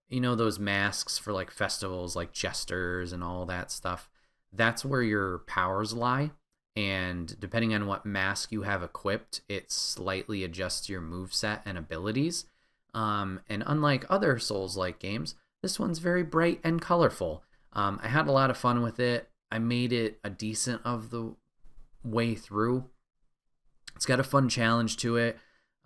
you know, those masks for like festivals, like jesters and all that stuff. That's where your powers lie. And depending on what mask you have equipped, it slightly adjusts your moveset and abilities. And unlike other Souls-like games, this one's very bright and colorful. I had a lot of fun with it. I made it a decent of the way through. It's got a fun challenge to it.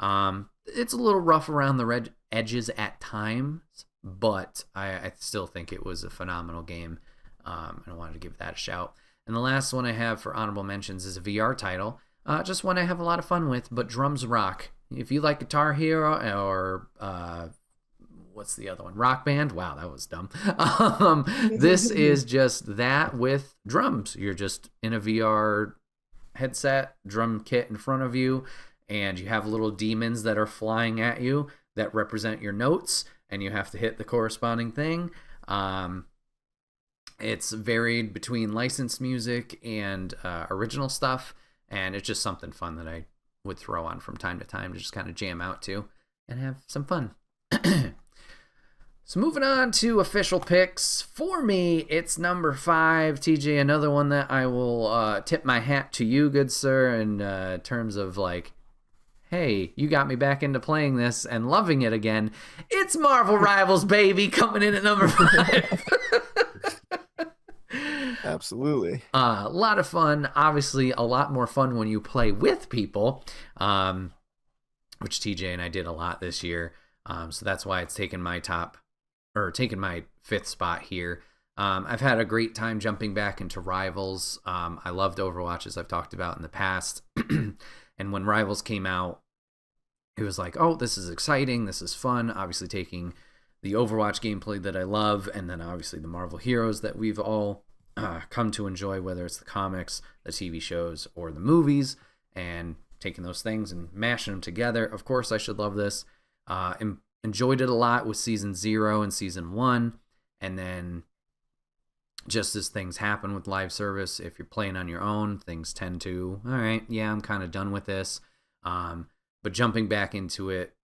It's a little rough around the edges at times, but I still think it was a phenomenal game. And I wanted to give that a shout. And the last one I have for honorable mentions is a VR title. Just one I have a lot of fun with, but Drums Rock. If you like Guitar Hero or what's the other one? Rock Band. Wow, that was dumb. This is just that with drums. You're just in a VR headset, drum kit in front of you, and you have little demons that are flying at you that represent your notes, and you have to hit the corresponding thing. It's varied between licensed music and original stuff, and it's just something fun that I would throw on from time to time to just kind of jam out to and have some fun. So moving on to official picks. For me, it's number 5. TJ, another one that I will tip my hat to you, good sir, in terms of like, hey, you got me back into playing this and loving it again. It's Marvel Rivals, baby, coming in at number 5. Absolutely. A lot of fun. Obviously, a lot more fun when you play with people, which TJ and I did a lot this year. So that's why it's taken my 5th spot here. I've had a great time jumping back into Rivals. I loved Overwatch, as I've talked about in the past. And when Rivals came out, it was like, oh, this is exciting. This is fun. Obviously taking the Overwatch gameplay that I love, and then obviously the Marvel heroes that we've all come to enjoy, whether it's the comics, the TV shows, or the movies, and taking those things and mashing them together. Of course, I should love this. Enjoyed it a lot with Season 0 and Season 1, and then just as things happen with live service, if you're playing on your own, things tend to, all right, yeah, I'm kind of done with this. But jumping back into it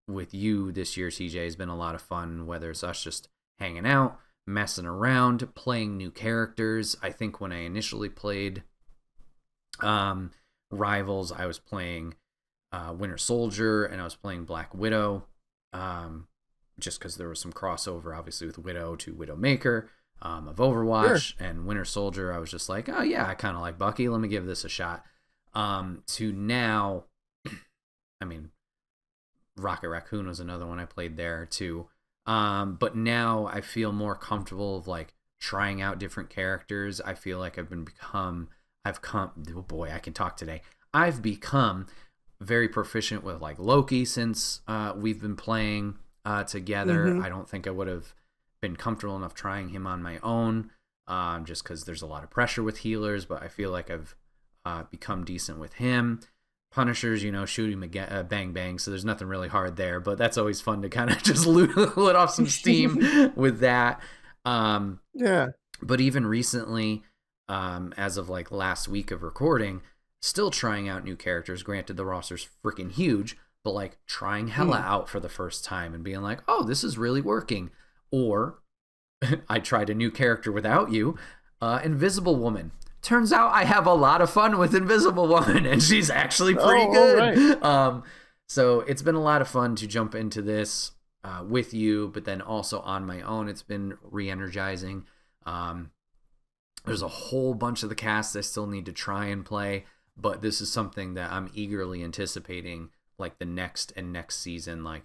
with you this year, TJ, has been a lot of fun, whether it's us just hanging out, messing around, playing new characters. I think when I initially played Rivals, I was playing Winter Soldier and I was playing Black Widow, just because there was some crossover, obviously, with Widow to Widowmaker of Overwatch. Sure. And Winter Soldier, I was just like, oh yeah, I kind of like Bucky, let me give this a shot. To now, I mean, Rocket Raccoon was another one I played there too. But now I feel more comfortable of like trying out different characters. I feel like oh boy, I can talk today. I've become very proficient with like Loki since we've been playing together. Mm-hmm. I don't think I would have been comfortable enough trying him on my own, just because there's a lot of pressure with healers, but I feel like I've become decent with him. Punishers, shooting bang bang, so there's nothing really hard there, but that's always fun to kind of just let off some steam with that. Yeah. But even recently, as of like last week of recording, still trying out new characters. Granted, the roster's freaking huge, but like trying Hela out for the first time and being like, oh, this is really working. Or I tried a new character without you, Invisible Woman. Turns out I have a lot of fun with Invisible Woman, and she's actually pretty good. Right. So it's been a lot of fun to jump into this with you, but then also on my own. It's been re-energizing. There's a whole bunch of the cast I still need to try and play, but this is something that I'm eagerly anticipating, like the next season. Like,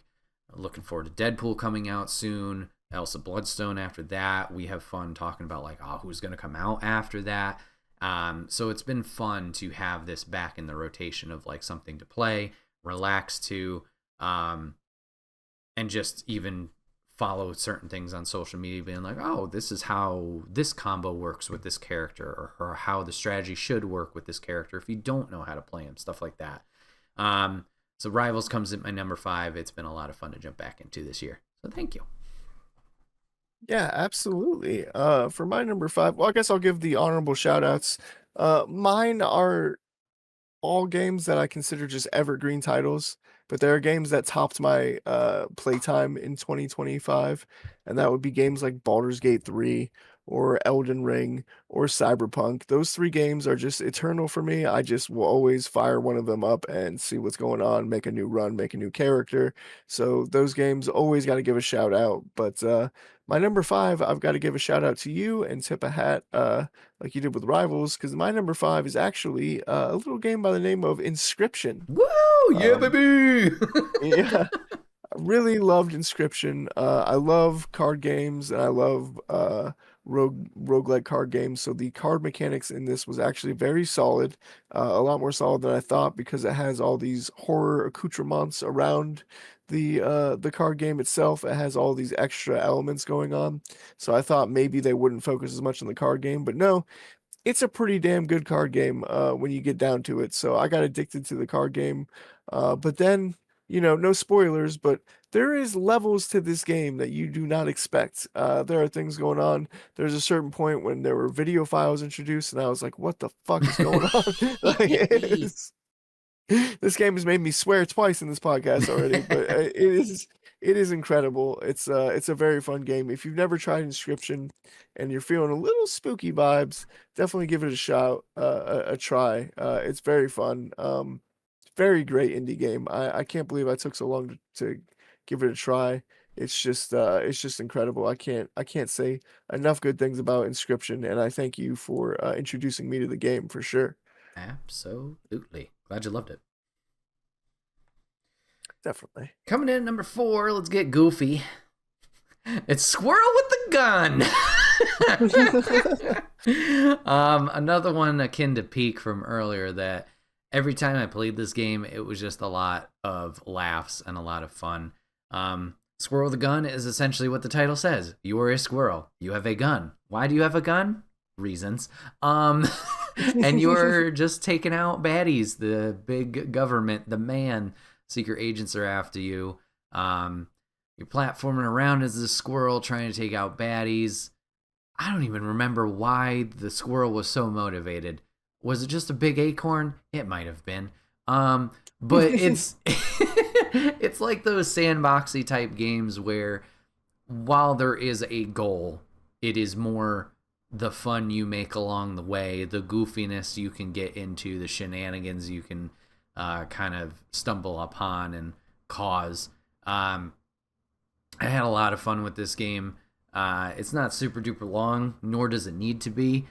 looking forward to Deadpool coming out soon, Elsa Bloodstone after that. We have fun talking about like, who's going to come out after that. So it's been fun to have this back in the rotation of like something to play, relax to, and just even follow certain things on social media, being like, this is how this combo works with this character, or how the strategy should work with this character if you don't know how to play him, stuff like that. So Rivals comes in my number 5. It's been a lot of fun to jump back into this year. So thank you. Yeah, absolutely. For my number 5, well, I guess I'll give the honorable shout outs. Mine are all games that I consider just evergreen titles, but there are games that topped my playtime in 2025, and that would be games like Baldur's Gate 3 or Elden Ring or Cyberpunk. Those 3 games are just eternal for me. I just will always fire one of them up and see what's going on, make a new run, make a new character. So those games always got to give a shout out. But my number 5, I've got to give a shout out to you and tip a hat like you did with Rivals, because my number 5 is actually a little game by the name of Inscription. Woo! Yeah, baby! Yeah. I really loved Inscription. I love card games, and I love roguelike card games. So the card mechanics in this was actually very solid, a lot more solid than I thought, because it has all these horror accoutrements around the card game itself. It has all these extra elements going on. So I thought maybe they wouldn't focus as much on the card game, but no, it's a pretty damn good card game when you get down to it. So I got addicted to the card game. But then, no spoilers, but there is levels to this game that you do not expect. There are things going on. There's a certain point when there were video files introduced, and I was like, what the fuck is going on? Like, this game has made me swear twice in this podcast already, but it is incredible. It's a very fun game. If you've never tried Inscription and you're feeling a little spooky vibes, definitely give it a shot, a try. It's very fun. Very great indie game. I can't believe I took so long to give it a try. It's just incredible. I can't say enough good things about Inscription, and I thank you for introducing me to the game for sure. Absolutely. Glad you loved it. Definitely. Coming in at number 4, let's get goofy. It's Squirrel with the Gun. Another one akin to Peak from earlier, that every time I played this game, it was just a lot of laughs and a lot of fun. Squirrel with a Gun is essentially what the title says. You are a squirrel. You have a gun. Why do you have a gun? Reasons. And you're just taking out baddies, the big government, the secret agents are after you. You're platforming around as a squirrel trying to take out baddies. I don't even remember why the squirrel was so motivated. Was it just a big acorn? It might have been. But it's it's like those sandboxy type games where while there is a goal, it is more the fun you make along the way, the goofiness you can get into, the shenanigans you can kind of stumble upon and cause. I had a lot of fun with this game. It's not super duper long, nor does it need to be,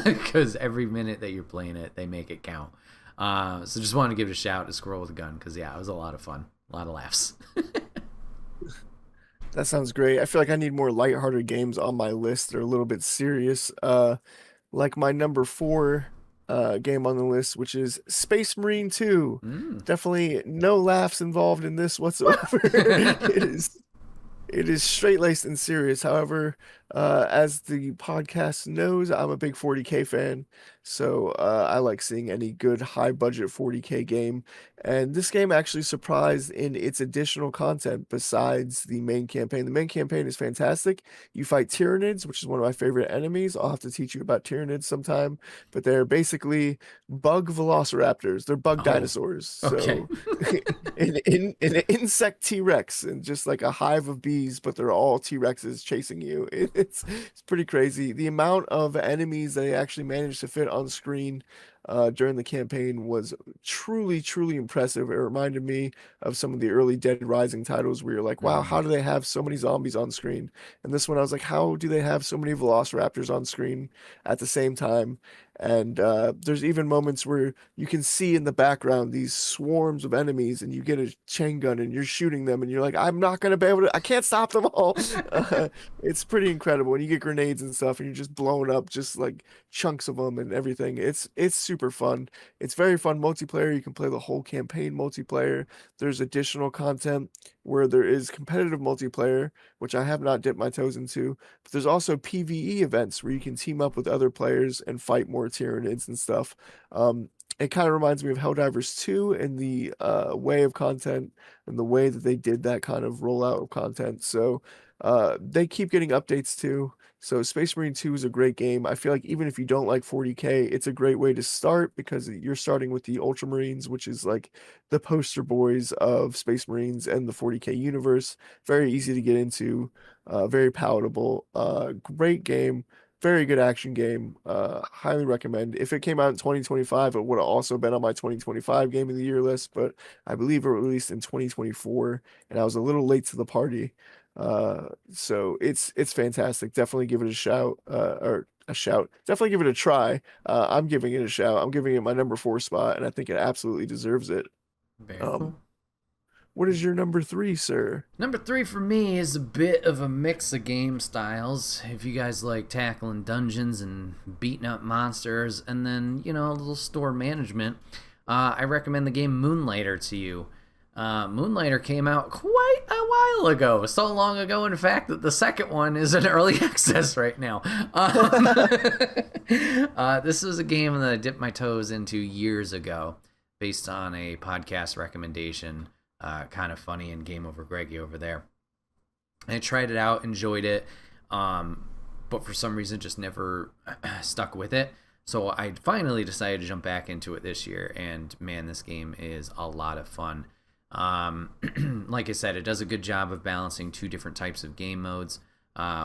because every minute that you're playing it, they make it count. So just wanted to give it a shout to Squirrel with a Gun, because yeah, it was a lot of fun, a lot of laughs. That sounds great. I feel like I need more lighthearted games on my list. They're a little bit serious. Like my number 4 game on the list, which is Space Marine 2. Definitely no laughs involved in this whatsoever. It is straight-laced and serious. However, as the podcast knows, I'm a big 40K fan, so I like seeing any good high-budget 40K game. And this game actually surprised in its additional content besides the main campaign. The main campaign is fantastic. You fight Tyranids, which is one of my favorite enemies. I'll have to teach you about Tyranids sometime, but they're basically bug velociraptors. They're bug dinosaurs. Okay. So an insect T-Rex and just like a hive of bees, but they're all T-Rexes chasing you. It's pretty crazy. The amount of enemies that they actually managed to fit on screen during the campaign was truly, truly impressive. It reminded me of some of the early Dead Rising titles where you're like, wow, how do they have so many zombies on screen? And this one, I was like, how do they have so many velociraptors on screen at the same time? And there's even moments where you can see in the background these swarms of enemies, and you get a chain gun and you're shooting them, and you're like, I'm not gonna be able to, I can't stop them all. It's pretty incredible when you get grenades and stuff, and you're just blowing up just like chunks of them and everything. It's super fun. It's very fun multiplayer. You can play the whole campaign multiplayer. There's additional content where there is competitive multiplayer, which I have not dipped my toes into. But there's also PvE events where you can team up with other players and fight more Tyranids and stuff. It kind of reminds me of Helldivers 2 in the way of content and the way that they did that kind of rollout of content. So they keep getting updates too. So Space Marine 2 is a great game. I feel like even if you don't like 40K, it's a great way to start because you're starting with the Ultramarines, which is like the poster boys of Space Marines and the 40K universe. Very easy to get into, very palatable. Great game, very good action game. Highly recommend. If it came out in 2025, it would have also been on my 2025 Game of the Year list, but I believe it released in 2024, and I was a little late to the party. So it's fantastic. Definitely give it a shout, or a shout. Definitely give it a try. I'm giving it a shout. I'm giving it my number 4 spot, and I think it absolutely deserves it. Very cool. What is your number 3, sir? Number 3 for me is a bit of a mix of game styles. If you guys like tackling dungeons and beating up monsters, and then, you know, a little store management, I recommend the game Moonlighter to you. Moonlighter came out quite a while ago, so long ago in fact that the second one is in early access right now. This was a game that I dipped my toes into years ago based on a podcast recommendation. Kind of funny, and Game Over Greggy over there. I tried it out, enjoyed it, but for some reason just never stuck with it. So I finally decided to jump back into it this year, and man, this game is a lot of fun. Like I said, it does a good job of balancing two different types of game modes,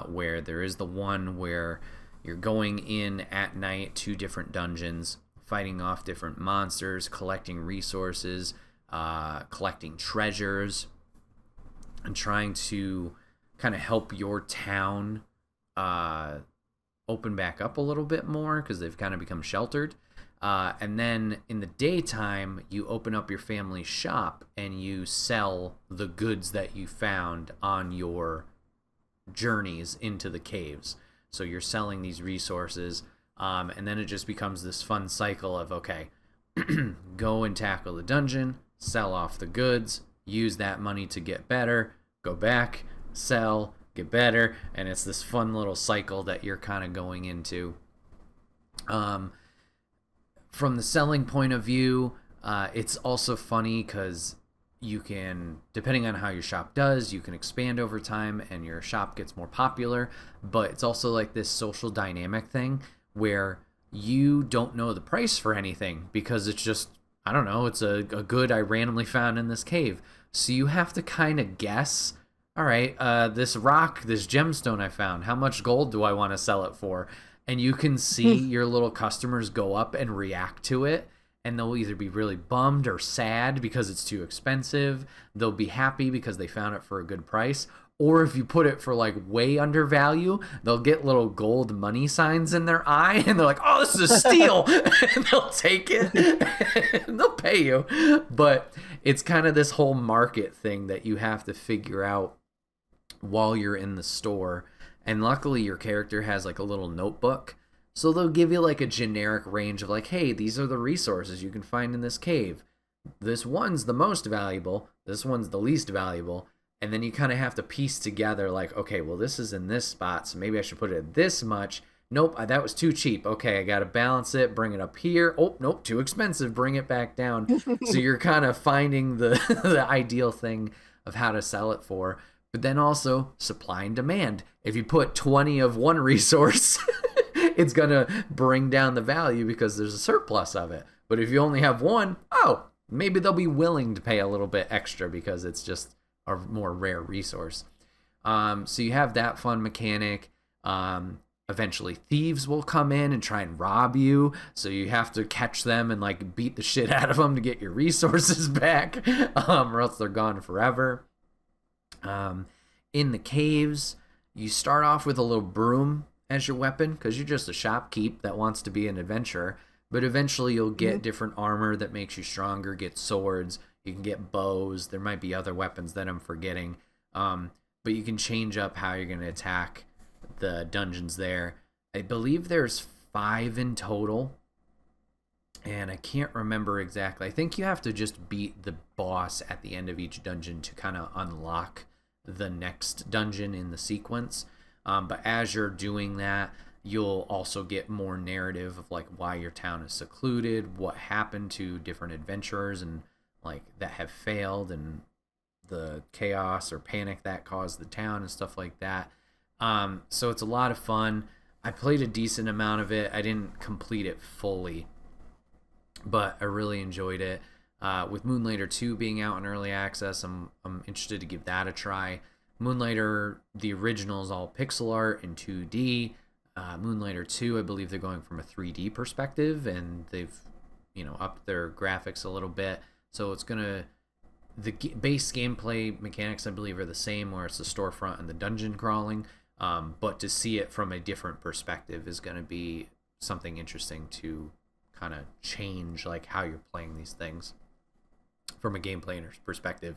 where there is the one where you're going in at night to different dungeons, fighting off different monsters, collecting resources, collecting treasures, and trying to kind of help your town open back up a little bit more because they've kind of become sheltered. And then in the daytime, you open up your family's shop and you sell the goods that you found on your journeys into the caves. So you're selling these resources, and then it just becomes this fun cycle of, okay, go and tackle the dungeon, sell off the goods, use that money to get better, go back, sell, get better, and it's this fun little cycle that you're kind of going into. From the selling point of view, it's also funny because you can, depending on how your shop does, you can expand over time and your shop gets more popular, but it's also like this social dynamic thing where you don't know the price for anything because it's just, I don't know, it's a good I randomly found in this cave. So you have to kind of guess, all right, this rock, this gemstone I found, how much gold do I want to sell it for? And you can see your little customers go up and react to it. And they'll either be really bummed or sad because it's too expensive. They'll be happy because they found it for a good price. Or if you put it for like way under value, they'll get little gold money signs in their eye. And they're like, oh, this is a steal. And they'll take it and they'll pay you. But it's kind of this whole market thing that you have to figure out while you're in the store. And luckily your character has like a little notebook. So they'll give you like a generic range of like, hey, these are the resources you can find in this cave. This one's the most valuable. This one's the least valuable. And then you kind of have to piece together like, okay, well, this is in this spot, so maybe I should put it at this much. Nope, that was too cheap. Okay, I got to balance it, bring it up here. Oh, nope, too expensive, bring it back down. So you're kind of finding the, the ideal thing of how to sell it for. But then also supply and demand. If you put 20 of one resource, it's going to bring down the value because there's a surplus of it. But if you only have one, oh, maybe they'll be willing to pay a little bit extra because it's just a more rare resource. So you have that fun mechanic. Eventually thieves will come in and try and rob you, so you have to catch them and like beat the shit out of them to get your resources back, or else they're gone forever. In the caves, you start off with a little broom as your weapon because you're just a shopkeep that wants to be an adventurer, but eventually you'll get different armor that makes you stronger, get swords, you can get bows, there might be other weapons that I'm forgetting, but you can change up how you're going to attack the dungeons there. I believe there's 5 in total, and I can't remember exactly. I think you have to just beat the boss at the end of each dungeon to kind of unlock the next dungeon in the sequence. But as you're doing that, you'll also get more narrative of like why your town is secluded, what happened to different adventurers and like that have failed, and the chaos or panic that caused the town and stuff like that. So it's a lot of fun. I played a decent amount of it. I didn't complete it fully, but I really enjoyed it. With Moonlighter 2 being out in early access, I'm interested to give that a try. Moonlighter, the original, is all pixel art in 2D. Moonlighter 2, I believe they're going from a 3D perspective, and they've upped their graphics a little bit. So it's gonna the base gameplay mechanics, I believe, are the same, where it's the storefront and the dungeon crawling. But to see it from a different perspective is going to be something interesting to kind of change like how you're playing these things from a gameplay perspective.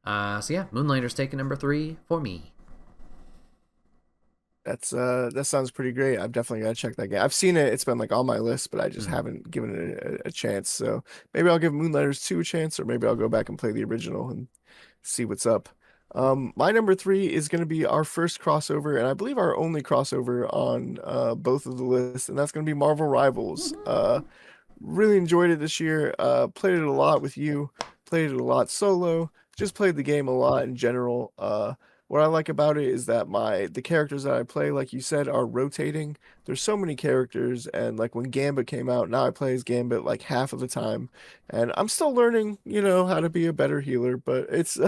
So yeah, Moonlighter's taking number 3 for me. That sounds pretty great. I've definitely got to check that game. I've seen it. It's been like on my list, but I just haven't given it a chance. So maybe I'll give Moonlighters 2 a chance, or maybe I'll go back and play the original and see what's up. My number 3 is going to be our first crossover, and I believe our only crossover on both of the lists, and that's going to be Marvel Rivals. Really enjoyed it this year. Played it a lot with you. Played it a lot solo. Just played the game a lot in general. What I like about it is that the characters that I play, like you said, are rotating. There's so many characters, and like when Gambit came out, now I play as Gambit like half of the time, and I'm still learning, how to be a better healer. But it's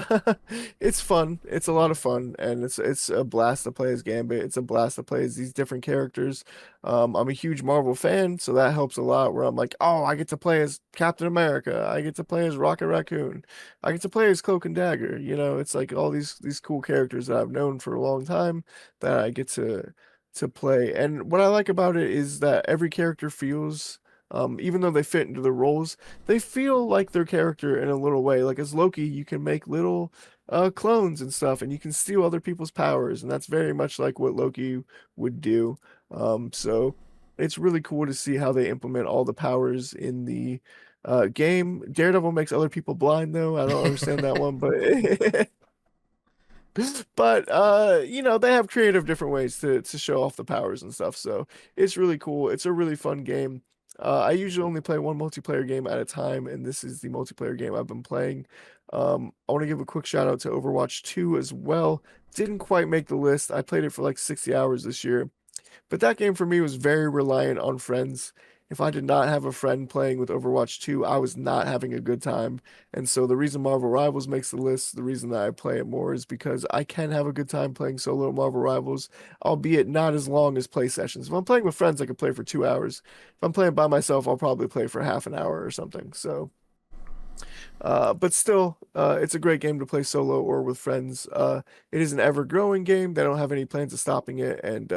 it's fun. It's a lot of fun, and it's a blast to play as Gambit. It's a blast to play as these different characters. I'm a huge Marvel fan, so that helps a lot. Where I'm like, oh, I get to play as Captain America. I get to play as Rocket Raccoon. I get to play as Cloak and Dagger. It's like all these cool characters that I've known for a long time that I get to play. And what I like about it is that every character feels, even though they fit into the roles, they feel like their character in a little way. Like as Loki, you can make little clones and stuff, and you can steal other people's powers, and that's very much like what Loki would do. So it's really cool to see how they implement all the powers in the game. Daredevil makes other people blind, though. I don't understand that one, but they have creative different ways to show off the powers and stuff. So it's really cool. It's a really fun game. I usually only play one multiplayer game at a time, and this is the multiplayer game I've been playing. I want to give a quick shout out to Overwatch 2 as well. Didn't quite make the list. I played it for like 60 hours this year. But that game for me was very reliant on friends. If I did not have a friend playing with Overwatch 2, I was not having a good time. And so the reason Marvel Rivals makes the list, the reason that I play it more is because I can have a good time playing solo Marvel Rivals, albeit not as long as play sessions. If I'm playing with friends, I could play for 2 hours. If I'm playing by myself, I'll probably play for half an hour or something. So but still, it's a great game to play solo or with friends. It is an ever-growing game. They don't have any plans of stopping it, and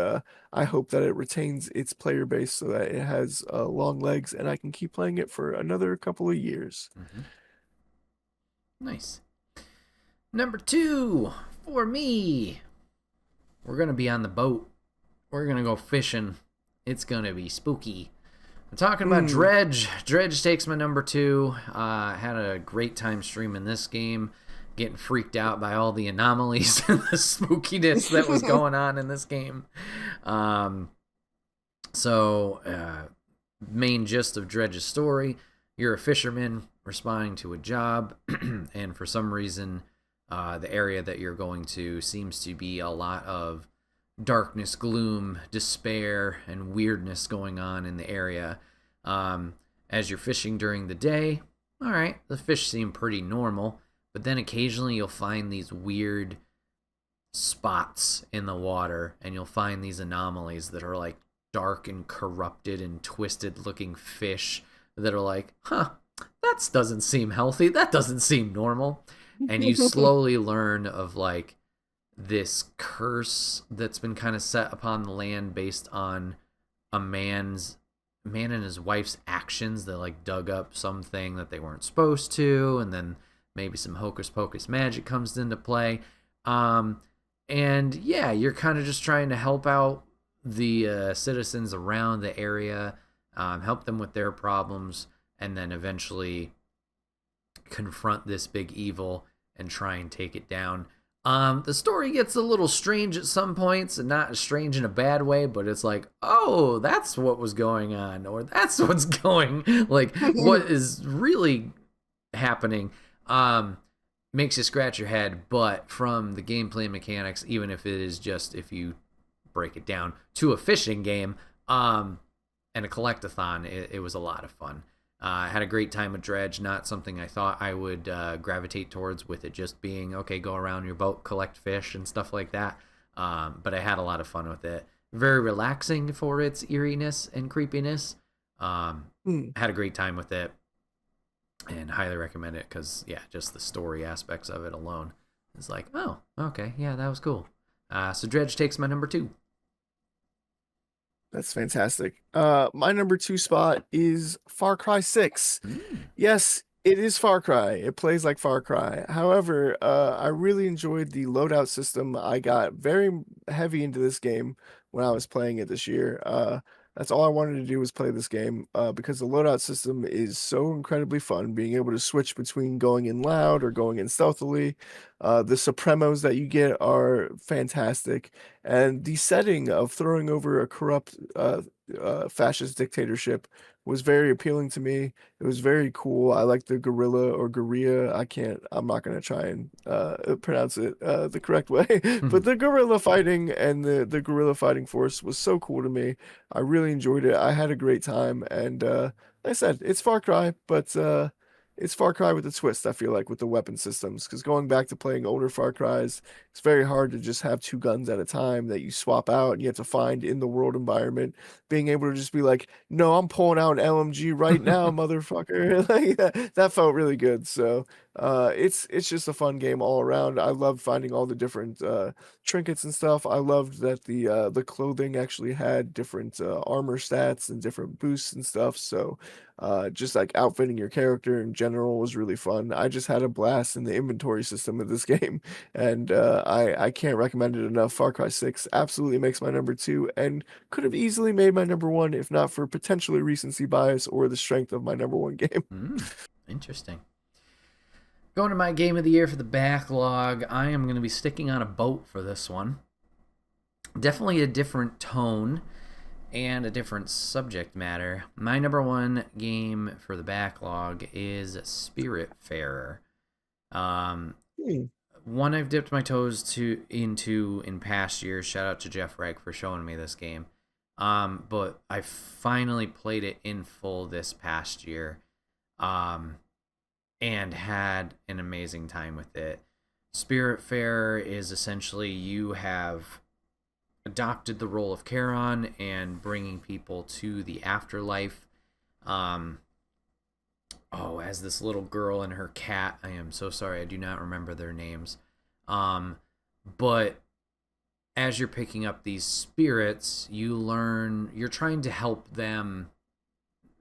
I hope that it retains its player base so that it has long legs, and I can keep playing it for another couple of years. Nice. Number 2 for me. We're going to be on the boat. We're going to go fishing. It's going to be spooky. I'm talking about Dredge. Dredge takes my number 2. Had a great time streaming this game, getting freaked out by all the anomalies and the spookiness that was going on in this game. Main gist of Dredge's story: you're a fisherman responding to a job, and for some reason, the area that you're going to seems to be a lot of darkness, gloom, despair, and weirdness going on in the area. As you're fishing during the day, all right, the fish seem pretty normal, but then occasionally you'll find these weird spots in the water, and you'll find these anomalies that are like dark and corrupted and twisted looking fish that are like, huh, that doesn't seem healthy, that doesn't seem normal. And you slowly learn of like this curse that's been kind of set upon the land based on a man and his wife's actions that like dug up something that they weren't supposed to, and then maybe some hocus pocus magic comes into play. And yeah, you're kind of just trying to help out the citizens around the area, help them with their problems, and then eventually confront this big evil and try and take it down. The story gets a little strange at some points, and not strange in a bad way, but it's like, oh, that's what was going on, or that's what's going, like, what is really happening. Makes you scratch your head, but from the gameplay mechanics, even if it is just, if you break it down to a fishing game, and a collectathon, it was a lot of fun. I had a great time with Dredge, not something I thought I would gravitate towards, with it just being, okay, go around your boat, collect fish and stuff like that. But I had a lot of fun with it. Very relaxing for its eeriness and creepiness. Had a great time with it, and highly recommend it, because, yeah, just the story aspects of it alone is like, oh, okay, yeah, that was cool. So Dredge takes my number 2. That's fantastic. My number 2 spot is Far Cry 6. Yes, it is Far Cry. It plays like Far Cry. However, I really enjoyed the loadout system. I got very heavy into this game when I was playing it this year. That's all I wanted to do was play this game, because the loadout system is so incredibly fun, being able to switch between going in loud or going in stealthily. The Supremos that you get are fantastic, and the setting of throwing over a corrupt fascist dictatorship was very appealing to me. It was very cool. I like the guerrilla or guerrilla. I'm not going to try and pronounce it the correct way, but the guerrilla fighting and the guerrilla fighting force was so cool to me. I really enjoyed it. I had a great time. And like I said, it's Far Cry, but it's Far Cry with a twist, I feel like, with the weapon systems. Because going back to playing older Far Cries, it's very hard to just have 2 guns at a time that you swap out and you have to find in the world environment. Being able to just be like, no, I'm pulling out an LMG right now, motherfucker. Like, that felt really good. So it's just a fun game all around. I loved finding all the different trinkets and stuff. I loved that the clothing actually had different armor stats and different boosts and stuff. So just like outfitting your character in general was really fun. I just had a blast in the inventory system of this game, and I can't recommend it enough. Far Cry 6 absolutely makes my number 2, and could have easily made my number 1 if not for potentially recency bias or the strength of my number 1 game. Interesting. Going to my game of the year for the backlog, I am going to be sticking on a boat for this one. Definitely a different tone and a different subject matter. My number 1 game for the backlog is Spiritfarer. One I've dipped my toes into in past years. Shout out to Jeff Reg for showing me this game. But I finally played it in full this past year. And had an amazing time with it. Spiritfarer is essentially, you have adopted the role of Charon and bringing people to the afterlife. As this little girl and her cat. I am so sorry, I do not remember their names. But as you're picking up these spirits, you're trying to help them,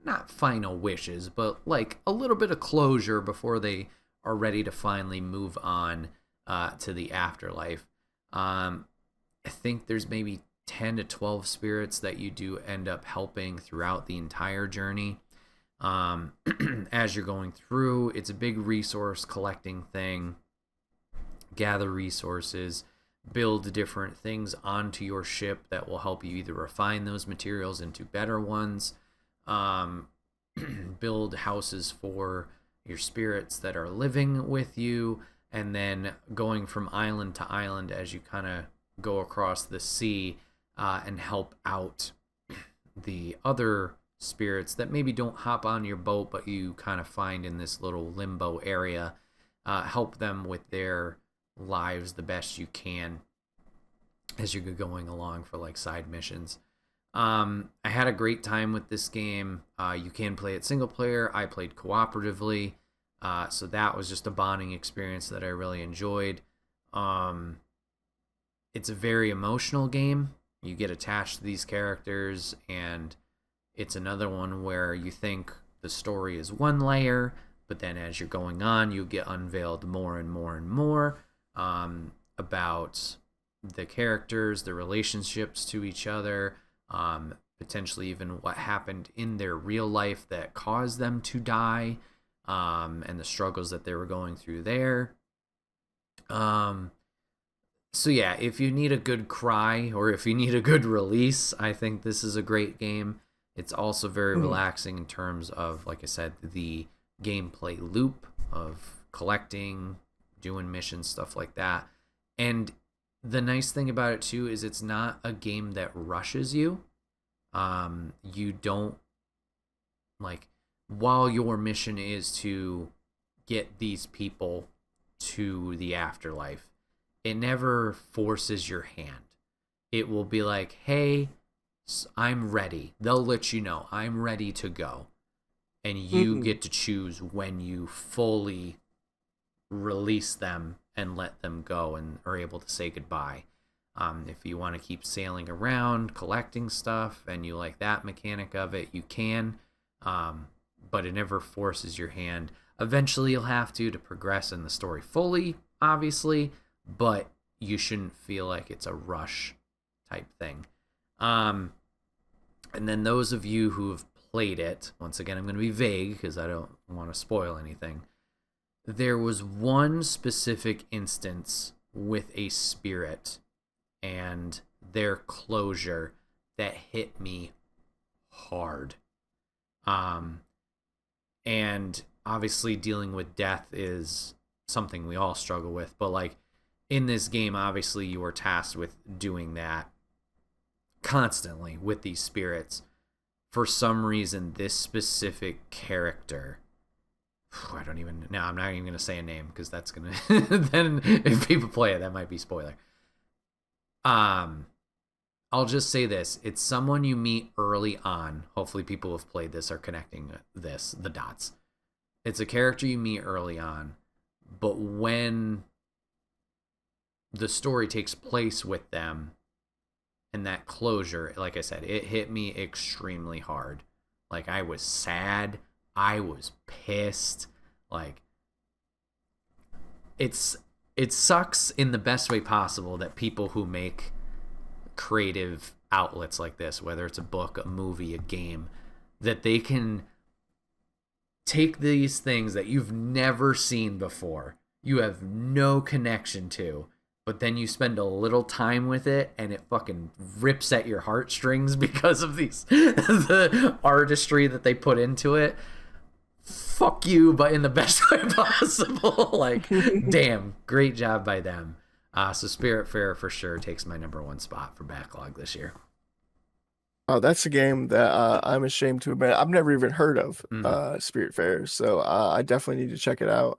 not final wishes, but like a little bit of closure before they are ready to finally move on to the afterlife. I think there's maybe 10 to 12 spirits that you do end up helping throughout the entire journey. As you're going through, it's a big resource collecting thing. Gather resources, build different things onto your ship that will help you either refine those materials into better ones, build houses for your spirits that are living with you, and then going from island to island as you kind of go across the sea, and help out the other spirits that maybe don't hop on your boat, but you kind of find in this little limbo area. Help them with their lives the best you can. as you're going along for like side missions. I had a great time with this game. You can play it single player. I played cooperatively, so that was just a bonding experience that I really enjoyed. Um, it's a very emotional game. You get attached to these characters, and it's another one where you think the story is one layer, but then as you're going on, you get unveiled more and more and more about the characters, the relationships to each other, potentially even what happened in their real life that caused them to die, and the struggles that they were going through there. So yeah, if you need a good cry or if you need a good release, I think this is a great game. It's also very relaxing in terms of, like I said, the gameplay loop of collecting, doing missions, stuff like that. And the nice thing about it too is it's not a game that rushes you. You don't, like, while your mission is to get these people to the afterlife, it never forces your hand. It will be like, hey, I'm ready. They'll let you know, I'm ready to go. And you get to choose when you fully release them and let them go and are able to say goodbye. If you want to keep sailing around, collecting stuff, and you like that mechanic of it, you can. But it never forces your hand. Eventually, you'll have to progress in the story fully, obviously, but you shouldn't feel like it's a rush type thing. And then those of you who have played it, once again, I'm going to be vague because I don't want to spoil anything. There was one specific instance with a spirit and their closure that hit me hard. And obviously dealing with death is something we all struggle with, but like in this game, obviously you are tasked with doing that constantly with these spirits. For some reason, this specific character, I don't even, no, I'm not even going to say a name because that's going to, then if people play it, that might be spoiler. I'll just say this. It's someone you meet early on. Hopefully people who've played this are connecting the dots. It's a character you meet early on, but when the story takes place with them and that closure, like I said, it hit me extremely hard. Like, I was sad. I was pissed. Like, it sucks in the best way possible that people who make creative outlets like this, whether it's a book, a movie, a game, that they can take these things that you've never seen before, you have no connection to, but then you spend a little time with it and it fucking rips at your heartstrings because of these the artistry that they put into it. Fuck you, but in the best way possible. Like, damn, great job by them. So Spiritfarer for sure takes my number one spot for Backlog this year. Oh, that's a game that I'm ashamed to admit I've never even heard of, Spiritfarer. So I definitely need to check it out.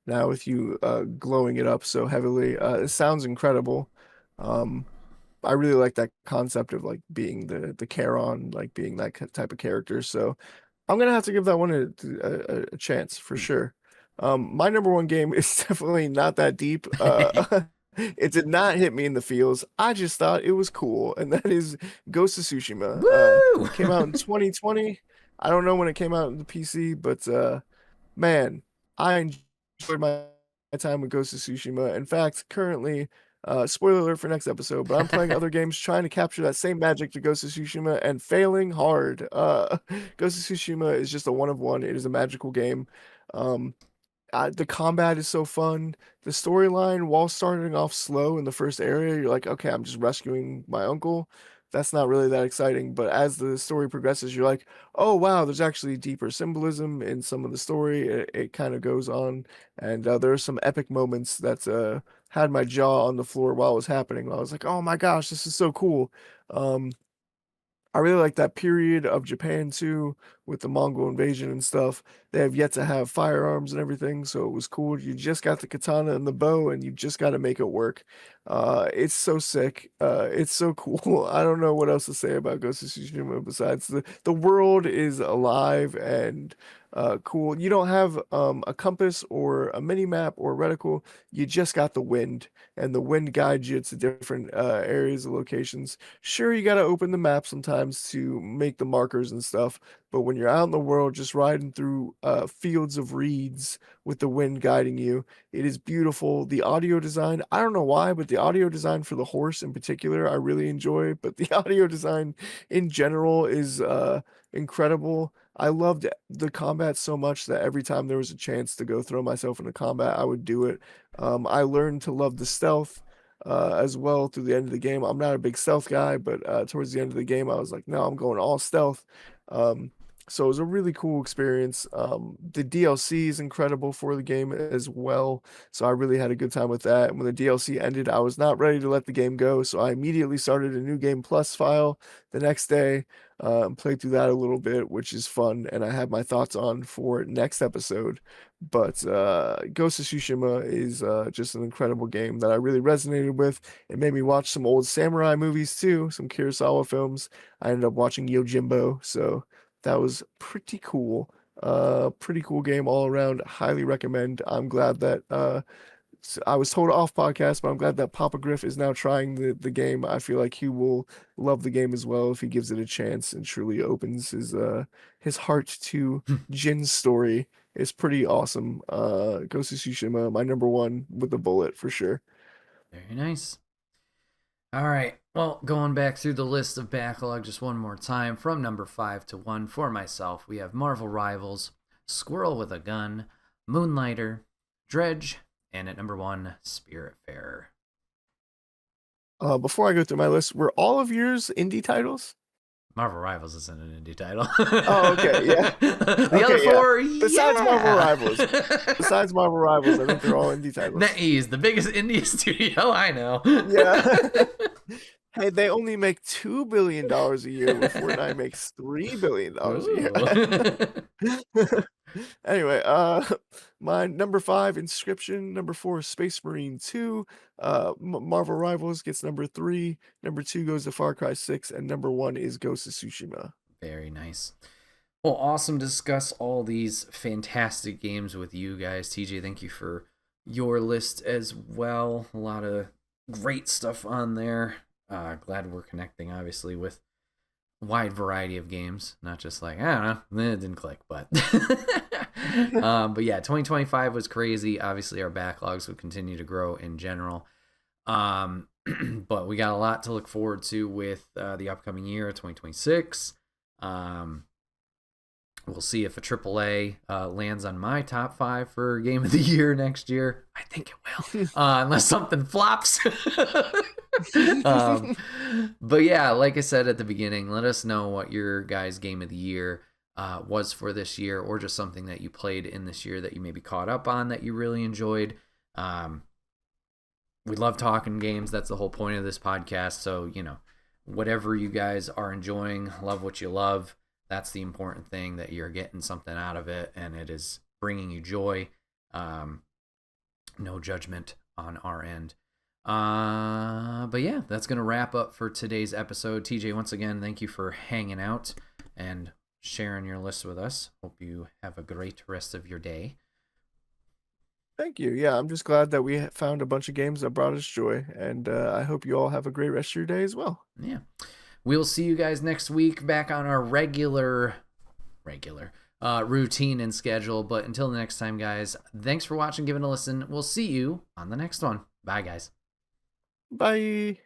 Now with you glowing it up so heavily, it sounds incredible. I really like that concept of like being the Charon, like being that type of character. So I'm gonna have to give that one a chance for sure. My number one game is definitely not that deep. It did not hit me in the feels. I just thought it was cool, and that is Ghost of Tsushima. Woo! Came out in 2020. I don't know when it came out in the PC, but man, I enjoyed my time with Ghost of Tsushima. In fact, currently, spoiler alert for next episode, but I'm playing other games trying to capture that same magic to Ghost of Tsushima and failing hard. Ghost of Tsushima is just a one of one. It is a magical game. Um, the combat is so fun. The storyline, while starting off slow in the first area, you're like, okay, I'm just rescuing my uncle. That's not really that exciting. But as the story progresses, you're like, oh, wow, there's actually deeper symbolism in some of the story. It kind of goes on. And there are some epic moments that had my jaw on the floor while it was happening. I was like, oh my gosh, this is so cool. Um, I really like that period of Japan too, with the Mongol invasion and stuff. They have yet to have firearms and everything, so it was cool. You just got the katana and the bow, and you just got to make it work. It's so sick. It's so cool. I don't know what else to say about Ghost of Tsushima besides the world is alive and cool. You don't have a compass or a mini map or a reticle. You just got the wind, and the wind guides you to different areas and locations. Sure, you got to open the map sometimes to make the markers and stuff, but when you're out in the world just riding through fields of reeds with the wind guiding you, it is beautiful. The audio design, I don't know why, but the audio design for the horse in particular, I really enjoy, but the audio design in general is incredible. I loved the combat so much that every time there was a chance to go throw myself into combat, I would do it. I learned to love the stealth as well through the end of the game. I'm not a big stealth guy, but towards the end of the game, I was like, no, I'm going all stealth. Um, so it was a really cool experience. The DLC is incredible for the game as well. So I really had a good time with that. And when the DLC ended, I was not ready to let the game go. So I immediately started a new game plus file the next day, played through that a little bit, which is fun. And I have my thoughts on for next episode. But Ghost of Tsushima is just an incredible game that I really resonated with. It made me watch some old samurai movies too, some Kurosawa films. I ended up watching Yojimbo, so that was pretty cool. Pretty cool game all around. Highly recommend. I'm glad that I was told off podcast, but I'm glad that Papa Griff is now trying the game. I feel like he will love the game as well if he gives it a chance and truly opens his heart to Jin's story. It's pretty awesome. Ghost of Tsushima, my number one with a bullet for sure. Very nice. All right. Well, going back through the list of Backlog just one more time, from number 5 to 1 for myself, we have Marvel Rivals, Squirrel with a Gun, Moonlighter, Dredge, and at number 1, Spiritfarer. Before I go through my list, were all of yours indie titles? Marvel Rivals isn't an indie title. Oh, okay, yeah. The other four, Besides Marvel Rivals. Besides Marvel Rivals, I think they're all indie titles. NetEase, the biggest indie studio I know. Yeah. Hey, they only make $2 billion a year, where Fortnite makes $3 billion a year. Anyway, my number 5, Inscription. Number 4, Space Marine 2. Marvel Rivals gets number 3. Number 2 goes to Far Cry 6, and number 1 is Ghost of Tsushima. Very nice. Well, awesome to discuss all these fantastic games with you guys. TJ, thank you for your list as well. A lot of great stuff on there. Glad we're connecting, obviously, with a wide variety of games. Not just like, I don't know, it didn't click, but... but yeah, 2025 was crazy. Obviously, our backlogs would continue to grow in general. But we got a lot to look forward to with the upcoming year, 2026. We'll see if a AAA lands on my top 5 for Game of the Year next year. I think it will, unless something flops. But yeah, like I said at the beginning, let us know what your guys' Game of the Year was for this year, or just something that you played in this year that you maybe caught up on that you really enjoyed. We love talking games. That's the whole point of this podcast. So, whatever you guys are enjoying, love what you love. That's the important thing, that you're getting something out of it and it is bringing you joy. No judgment on our end. But yeah, that's going to wrap up for today's episode. TJ, once again, thank you for hanging out and sharing your list with us. Hope you have a great rest of your day. Thank you. Yeah, I'm just glad that we found a bunch of games that brought us joy, and I hope you all have a great rest of your day as well. Yeah. We'll see you guys next week back on our regular routine and schedule. But until the next time, guys, thanks for watching, giving a listen. We'll see you on the next one. Bye, guys. Bye.